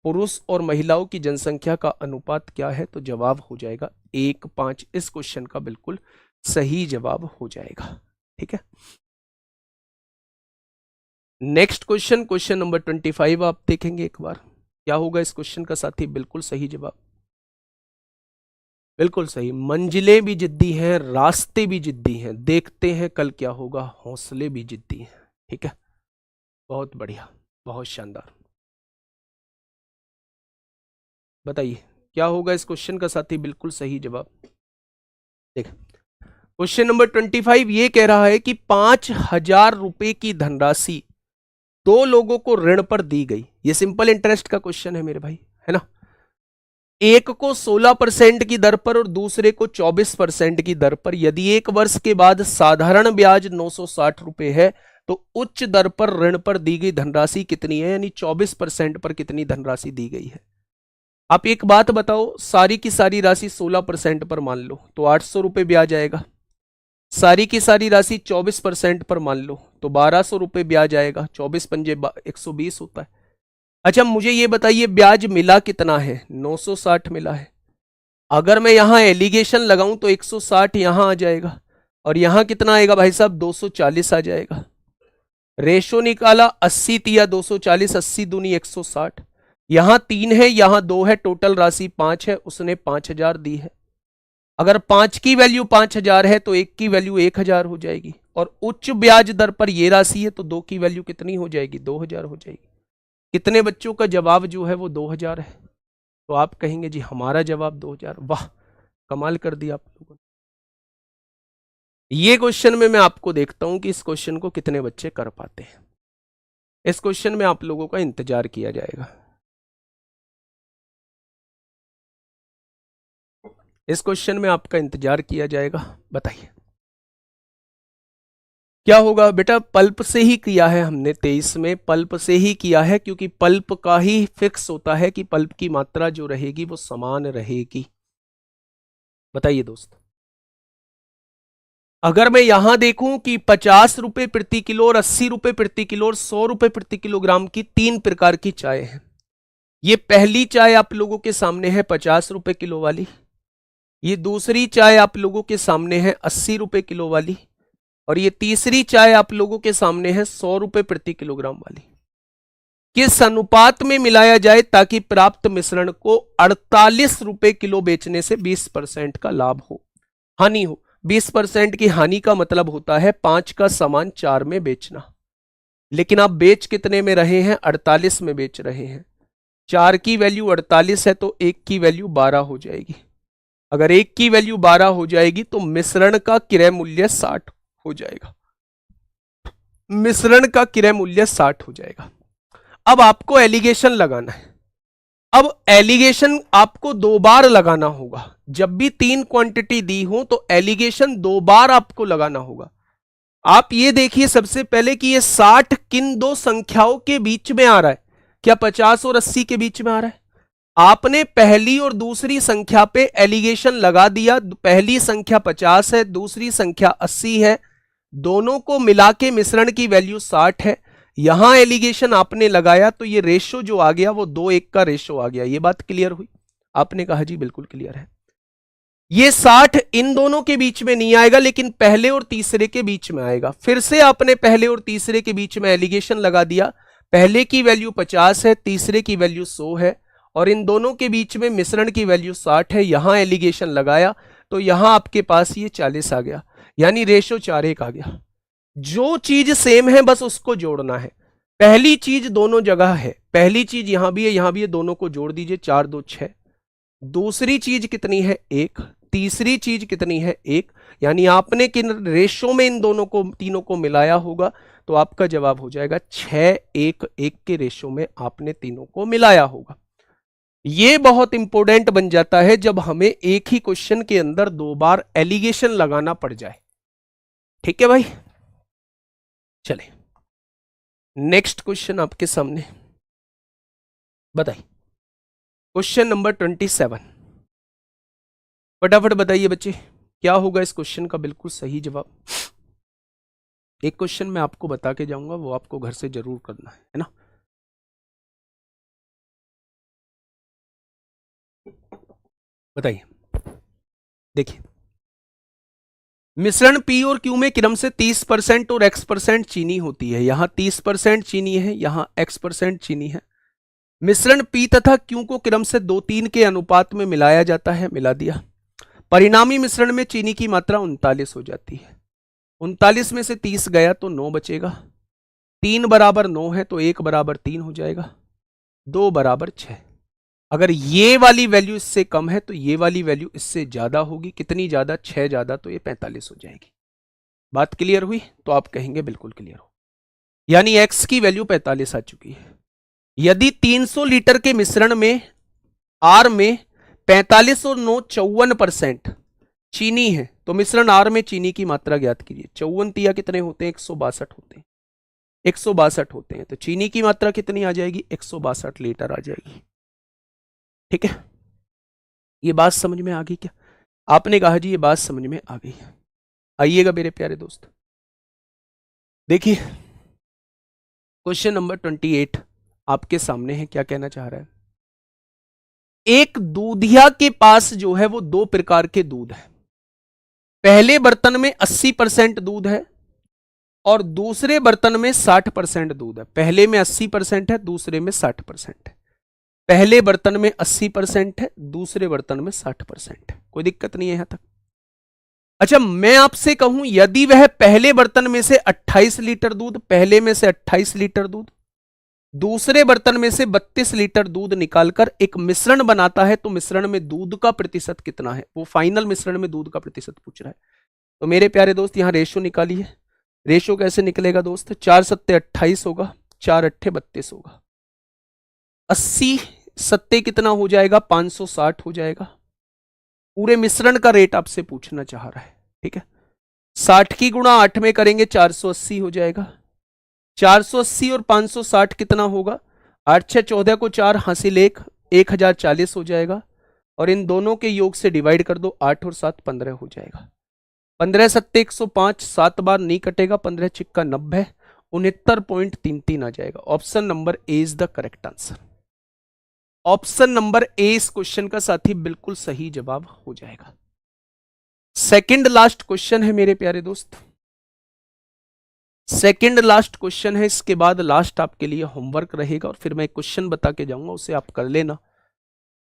पुरुष और महिलाओं की जनसंख्या का अनुपात क्या है? तो जवाब हो जाएगा 1:5। इस क्वेश्चन का बिल्कुल सही जवाब हो जाएगा। ठीक है, नेक्स्ट क्वेश्चन, क्वेश्चन नंबर 25 आप देखेंगे एक बार, क्या होगा इस क्वेश्चन का साथी। बिल्कुल सही जवाब, बिल्कुल सही। मंजिलें भी जिद्दी हैं, रास्ते भी जिद्दी हैं, देखते हैं कल क्या होगा, हौसले भी जिद्दी हैं। ठीक है, बहुत बढ़िया, बहुत शानदार। बताइए क्या होगा इस क्वेश्चन का साथी। बिल्कुल सही जवाब। देख, क्वेश्चन नंबर 25 ये कह रहा है कि 5,000 रुपए की धनराशि 2 लोगों को ऋण पर दी गई। ये सिंपल इंटरेस्ट का क्वेश्चन है मेरे भाई, है ना। एक को 16% की दर पर और दूसरे को 24% की दर पर। यदि एक वर्ष के बाद साधारण ब्याज 960 रुपए है तो उच्च दर पर ऋण पर दी गई धनराशि कितनी है, यानी 24% पर कितनी धनराशि दी गई है। आप एक बात बताओ, सारी की सारी राशि 16% पर मान लो तो 800 रुपए ब्याज आएगा। सारी की सारी राशि 24% पर मान लो तो 1200 रुपए ब्याज आएगा। 24 पंजे 120 होता है। अच्छा मुझे ये बताइए, ब्याज मिला कितना है? 960 मिला है। अगर मैं यहां एलिगेशन लगाऊं तो 160 यहां आ जाएगा और यहां कितना आएगा भाई साहब? 240 आ जाएगा। रेशो निकाला, 80 तिया 240, 80 दूनी 160। यहां 3 है, यहां 2 है, टोटल राशि 5 है, उसने 5,000 दी है। अगर 5 की वैल्यू 5,000 है तो 1 की वैल्यू 1,000 हो जाएगी, और उच्च ब्याज दर पर यह राशि है तो 2 की वैल्यू कितनी हो जाएगी? 2,000 हो जाएगी। कितने बच्चों का जवाब जो है वो 2,000 है? तो आप कहेंगे जी हमारा जवाब 2,000। वाह, कमाल कर दिया आप लोगों ने। ये क्वेश्चन में मैं आपको देखता हूं कि इस क्वेश्चन को कितने बच्चे कर पाते हैं। इस क्वेश्चन में आप लोगों का इंतजार किया जाएगा। इस क्वेश्चन में आपका इंतजार किया जाएगा। बताइए क्या होगा बेटा। पल्प से ही किया है हमने 23 में, पल्प से ही किया है, क्योंकि पल्प का ही फिक्स होता है कि पल्प की मात्रा जो रहेगी वो समान रहेगी। बताइए दोस्त, अगर मैं यहां देखूं कि 50 रुपए प्रति किलो और 80 रुपए प्रति किलो और 100 रुपए प्रति किलोग्राम की 3 प्रकार की चाय है। ये पहली चाय आप लोगों के सामने है 50 रुपए किलो वाली, ये दूसरी चाय आप लोगों के सामने है 80 रुपए किलो वाली, और ये तीसरी चाय आप लोगों के सामने है 100 रुपए प्रति किलोग्राम वाली। किस अनुपात में मिलाया जाए ताकि प्राप्त मिश्रण को 48 रुपए किलो बेचने से 20% का लाभ हो, हानि हो। 20% की हानि का मतलब होता है 5 का सामान 4 में बेचना, लेकिन आप बेच कितने में रहे हैं? 48 में बेच रहे हैं। 4 की वैल्यू 48 है तो 1 की वैल्यू 12 हो जाएगी। अगर 1 की वैल्यू 12 हो जाएगी तो मिश्रण का क्रय मूल्य 60 हो जाएगा। मिश्रण का क्रय मूल्य 60 हो जाएगा। अब आपको एलिगेशन लगाना है। अब एलिगेशन आपको 2 बार लगाना होगा। जब भी 3 क्वांटिटी दी हो तो एलिगेशन 2 बार आपको लगाना होगा। आप ये देखिए सबसे पहले कि ये 60 किन दो संख्याओं के बीच में आ रहा है? क्या 50 और 80 के बीच में आ रहा है? आपने पहली और दूसरी संख्या पे एलिगेशन लगा दिया। पहली संख्या 50 है, दूसरी संख्या 80 है, दोनों को मिला के मिश्रण की वैल्यू 60 है। यहां एलिगेशन आपने लगाया तो ये रेशो जो आ गया वो 2:1 का रेशो आ गया। ये बात क्लियर हुई? आपने कहा जी बिल्कुल क्लियर है। ये 60 इन दोनों के बीच में नहीं आएगा, लेकिन पहले और तीसरे के बीच में आएगा। फिर से आपने पहले और तीसरे के बीच में एलिगेशन लगा दिया। पहले की वैल्यू 50 है, तीसरे की वैल्यू 100 है, और इन दोनों के बीच में मिश्रण की वैल्यू 60 है। यहां एलिगेशन लगाया तो यहां आपके पास ये 40 आ गया, यानी रेशो 4:1 आ गया। जो चीज सेम है बस उसको जोड़ना है। पहली चीज दोनों जगह है, पहली चीज यहां भी है, यहां भी है, दोनों को जोड़ दीजिए, 4 2 6। दूसरी चीज कितनी है? 1। तीसरी चीज कितनी है? 1। यानी आपने किन रेशो में इन दोनों को, तीनों को मिलाया होगा तो आपका जवाब हो जाएगा 6 1 1 के रेशो में आपने तीनों को मिलाया होगा। यह बहुत इंपॉर्टेंट बन जाता है जब हमें एक ही क्वेश्चन के अंदर 2 बार एलिगेशन लगाना पड़ जाए। ठीक है भाई, चले नेक्स्ट क्वेश्चन आपके सामने बताइए। क्वेश्चन नंबर 27, फटाफट बताइए बच्चे, क्या होगा इस क्वेश्चन का बिल्कुल सही जवाब? एक क्वेश्चन मैं आपको बता के जाऊंगा, वो आपको घर से जरूर करना है ना। बताइए, देखिए मिश्रण P और Q में क्रम से 30% और X% चीनी होती है। यहां 30% चीनी है, यहां X% चीनी है। मिश्रण P तथा Q को क्रम से 2:3 के अनुपात में मिलाया जाता है, मिला दिया। परिणामी मिश्रण में चीनी की मात्रा 39 हो जाती है। 39 में से 30 गया तो 9 बचेगा। 3 बराबर 9 है तो 1 बराबर 3 हो जाएगा, 2 बराबर 6। अगर ये वाली वैल्यू इससे कम है तो ये वाली वैल्यू इससे ज्यादा होगी। कितनी ज्यादा? 6 ज्यादा, तो ये 45 हो जाएगी। बात क्लियर हुई? तो आप कहेंगे बिल्कुल क्लियर हो, यानी x की वैल्यू 45 आ चुकी है। यदि 300 लीटर के मिश्रण में R में 45 और 9 54% चीनी है तो मिश्रण R में चीनी की मात्रा ज्ञात कीजिए। 54 तिया कितने होते हैं? 162 होते हैं। 162 होते हैं तो चीनी की मात्रा कितनी आ जाएगी? 162 लीटर आ जाएगी। ठीक है, ये बात समझ में आ गई क्या? आपने कहा जी ये बात समझ में आ गई। आइएगा मेरे प्यारे दोस्त, देखिए क्वेश्चन नंबर 28 आपके सामने है। क्या कहना चाह रहा है? एक दूधिया के पास जो है वो 2 प्रकार के दूध है। पहले बर्तन में 80% दूध है और दूसरे बर्तन में 60% दूध है। पहले में 80% है, दूसरे में 60% है। पहले बर्तन में 80% है, दूसरे बर्तन में 60% है। कोई दिक्कत नहीं है यहां तक? अच्छा, मैं आपसे कहूं यदि वह पहले बर्तन में से 28 लीटर दूध, पहले में से 28 लीटर दूध, दूसरे बर्तन में से 32 लीटर दूध निकालकर एक मिश्रण बनाता है तो मिश्रण में दूध का प्रतिशत कितना है? वो फाइनल मिश्रण में दूध का प्रतिशत पूछ रहा है। तो मेरे प्यारे दोस्त यहां रेशो निकालिए। रेशो कैसे निकलेगा दोस्त? 4 सत्ते 28 होगा, 4 अट्ठे 32 होगा। 80 सत्ते कितना हो जाएगा? 560 हो जाएगा। पूरे मिश्रण का रेट आपसे पूछना चाह रहा है। ठीक है, 60 की गुणा 8 में करेंगे 480 हो जाएगा। 480 और 560 कितना होगा? 8 6 14 को 4 हासिल 1, 1040 हो जाएगा। और इन दोनों के योग से डिवाइड कर दो, 8 और 7 15 हो जाएगा। 15 सत्ते 105, 7 बार नहीं कटेगा, 15 छिक्का 90, 69.33 आ जाएगा। Option number A is the correct answer. Option number A इस क्वेश्चन का साथी बिल्कुल सही जवाब हो जाएगा। सेकंड लास्ट क्वेश्चन है मेरे प्यारे दोस्त, सेकंड लास्ट क्वेश्चन है। इसके बाद लास्ट आपके लिए होमवर्क रहेगा और फिर मैं क्वेश्चन बता के जाऊंगा, उसे आप कर लेना,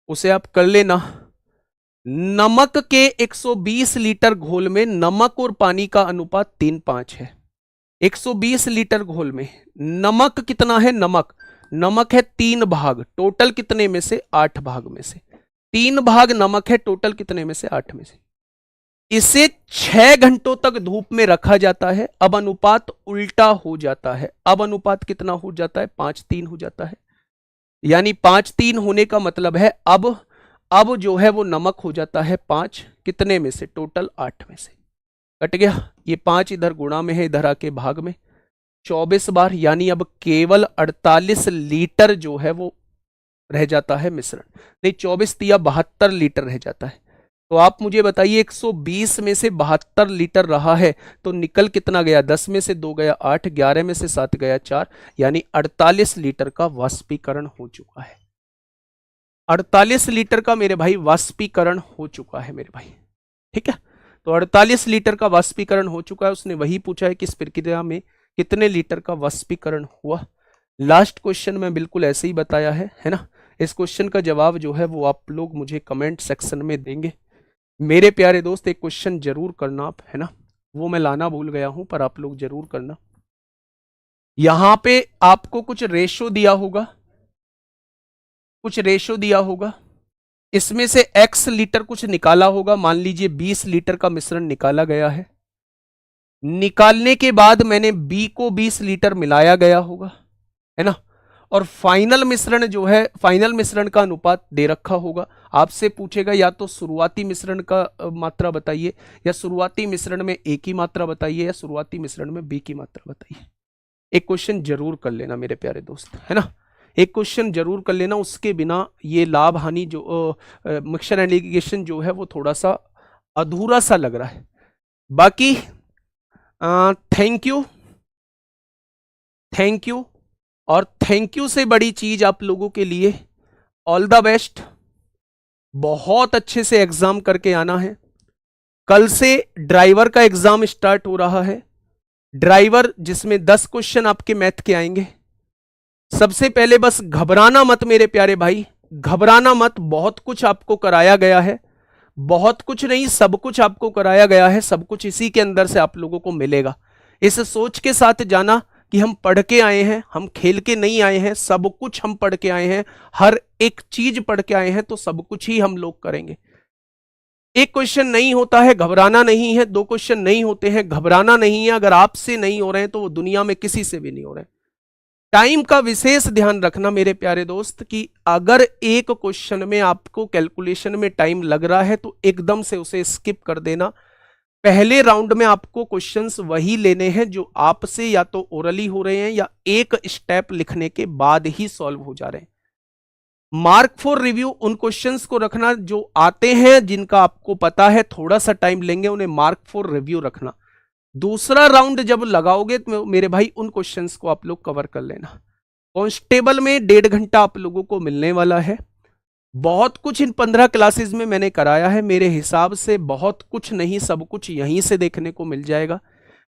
उसे आप कर लेना। नमक के 120 लीटर घोल में नमक और पानी का अनुपात 3:5 है। 120 लीटर घोल में नमक कितना है? नमक है 3 भाग, टोटल कितने में से? 8 भाग में से 3 भाग नमक है, टोटल कितने में से? 8 में से। इसे 6 घंटों तक धूप में रखा जाता है। अब अनुपात उल्टा हो जाता है। अब अनुपात कितना हो जाता है? 5:3 हो जाता है। यानी 5:3 होने का मतलब है अब जो है वो नमक हो जाता है 5 कितने में से? टोटल 8 में से। कट गया। ये 5 इधर गुणा में है, इधर आके भाग में 24 बार, यानी अब केवल 48 लीटर जो है वो रह जाता है मिश्रण। नहीं, 24 या 72 लीटर रह जाता है। तो आप मुझे बताइए 120 में से 72 लीटर रहा है तो निकल कितना गया? 10 में से 2 गया 8, 11 में से 7 गया 4, यानी 48 लीटर का वाष्पीकरण हो चुका है। 48 लीटर का मेरे भाई वाष्पीकरण हो चुका है मेरे भाई। ठीक है, तो 48 लीटर का वाष्पीकरण हो चुका है। उसने वही पूछा है कि इस प्रक्रिया में कितने लीटर का वाष्पीकरण हुआ। लास्ट क्वेश्चन में बिल्कुल ऐसे ही बताया है ना। इस क्वेश्चन का जवाब जो है वो आप लोग मुझे कमेंट सेक्शन में देंगे। मेरे प्यारे दोस्त, एक क्वेश्चन जरूर करना आप, है ना, वो मैं लाना भूल गया हूं, पर आप लोग जरूर करना। यहां पे आपको कुछ रेशो दिया होगा, इसमें से x लीटर कुछ निकाला होगा। मान लीजिए 20 लीटर का मिश्रण निकाला गया है। निकालने के बाद मैंने b को 20 लीटर मिलाया गया होगा, है ना, और फाइनल मिश्रण जो है, फाइनल मिश्रण का अनुपात दे रखा होगा। आपसे पूछेगा या तो शुरुआती मिश्रण का मात्रा बताइए, या शुरुआती मिश्रण में a की मात्रा बताइए, या शुरुआती मिश्रण में b की मात्रा बताइए। एक क्वेश्चन जरूर कर लेना मेरे प्यारे दोस्त, है ना, एक क्वेश्चन जरूर कर लेना। उसके बिना ये लाभ हानि जो मिक्सचर एंड एग्रीगेशन जो है वो थोड़ा सा अधूरा सा लग रहा है। बाकी थैंक यू, और थैंक यू से बड़ी चीज आप लोगों के लिए ऑल द बेस्ट। बहुत अच्छे से एग्जाम करके आना है। कल से ड्राइवर का एग्जाम स्टार्ट हो रहा है। ड्राइवर जिसमें 10 क्वेश्चन आपके मैथ के आएंगे। सबसे पहले बस घबराना मत मेरे प्यारे भाई, घबराना मत। बहुत कुछ आपको कराया गया है, बहुत कुछ नहीं, सब कुछ आपको कराया गया है। सब कुछ इसी के अंदर से आप लोगों को मिलेगा। इस सोच के साथ जाना कि हम पढ़ के आए हैं, हम खेल के नहीं आए हैं, सब कुछ हम पढ़ के आए हैं, हर एक चीज पढ़ के आए हैं, तो सब कुछ ही हम लोग करेंगे। एक क्वेश्चन नहीं होता है, घबराना नहीं है। 2 क्वेश्चन नहीं होते हैं, घबराना नहीं है। अगर आपसे नहीं हो रहे हैं तो वो दुनिया में किसी से भी नहीं हो रहे हैं। टाइम का विशेष ध्यान रखना मेरे प्यारे दोस्त कि अगर एक क्वेश्चन में आपको कैलकुलेशन में टाइम लग रहा है तो एकदम से उसे स्किप कर देना। पहले राउंड में आपको क्वेश्चंस वही लेने हैं जो आपसे या तो ओरली हो रहे हैं या एक स्टेप लिखने के बाद ही सॉल्व हो जा रहे हैं। मार्क फॉर रिव्यू उन क्वेश्चंस को रखना जो आते हैं, जिनका आपको पता है थोड़ा सा टाइम लेंगे, उन्हें मार्क फॉर रिव्यू रखना। दूसरा राउंड जब लगाओगे तो मेरे भाई उन क्वेश्चंस को आप लोग कवर कर लेना। कांस्टेबल में 1.5 घंटा आप लोगों को मिलने वाला है। बहुत कुछ इन 15 क्लासेस में मैंने कराया है। मेरे हिसाब से बहुत कुछ नहीं, सब कुछ यहीं से देखने को मिल जाएगा।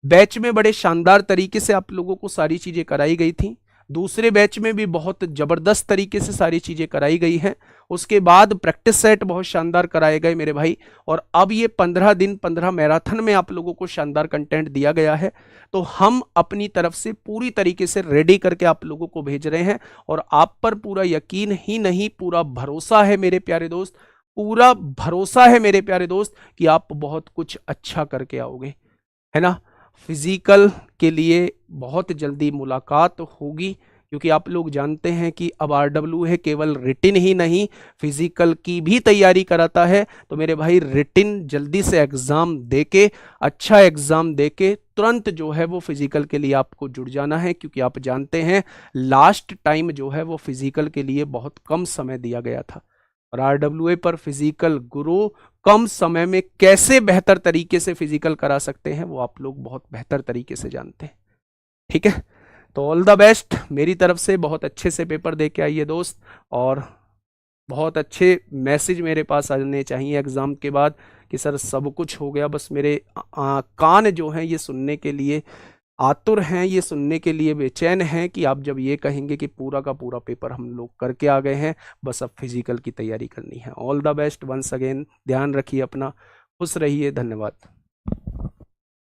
बैच में बड़े शानदार तरीके से आप लोगों को सारी चीजें कराई गई थी। दूसरे बैच में भी बहुत जबरदस्त तरीके से सारी चीजें कराई गई हैं। उसके बाद प्रैक्टिस सेट बहुत शानदार कराए गए मेरे भाई। और अब ये 15 दिन 15 मैराथन में आप लोगों को शानदार कंटेंट दिया गया है। तो हम अपनी तरफ से पूरी तरीके से रेडी करके आप लोगों को भेज रहे हैं, और आप पर पूरा यकीन ही नहीं, पूरा भरोसा है मेरे प्यारे दोस्त, पूरा भरोसा है मेरे प्यारे दोस्त कि आप बहुत कुछ अच्छा करके आओगे, है ना। फिजिकल के लिए बहुत जल्दी मुलाकात होगी, क्योंकि आप लोग जानते हैं कि अब आरडब्ल्यू है केवल रिटिन ही नहीं, फिजिकल की भी तैयारी कराता है। तो मेरे भाई रिटिन जल्दी से एग्जाम देके, अच्छा एग्जाम देके तुरंत जो है वो फिजिकल के लिए आपको जुड़ जाना है, क्योंकि आप जानते हैं लास्ट टाइम जो है वो फिजिकल के लिए बहुत कम समय दिया गया था। और आरडब्ल्यूए पर फिजिकल गुरु कम समय में कैसे बेहतर तरीके से फिजिकल करा सकते हैं वो आप लोग बहुत बेहतर तरीके से जानते हैं। ठीक है, तो ऑल द बेस्ट मेरी तरफ से। बहुत अच्छे से पेपर दे के आइए दोस्त, और बहुत अच्छे मैसेज मेरे पास आने चाहिए एग्जाम के बाद कि सर सब कुछ हो गया, बस मेरे कान जो हैं ये सुनने के लिए आतुर हैं ये सुनने के लिए, बेचैन हैं कि आप जब ये कहेंगे कि पूरा का पूरा पेपर हम लोग करके आ गए हैं, बस अब फिजिकल की तैयारी करनी है। All the best once again, ध्यान रखिए अपना, खुश रहिए, धन्यवाद।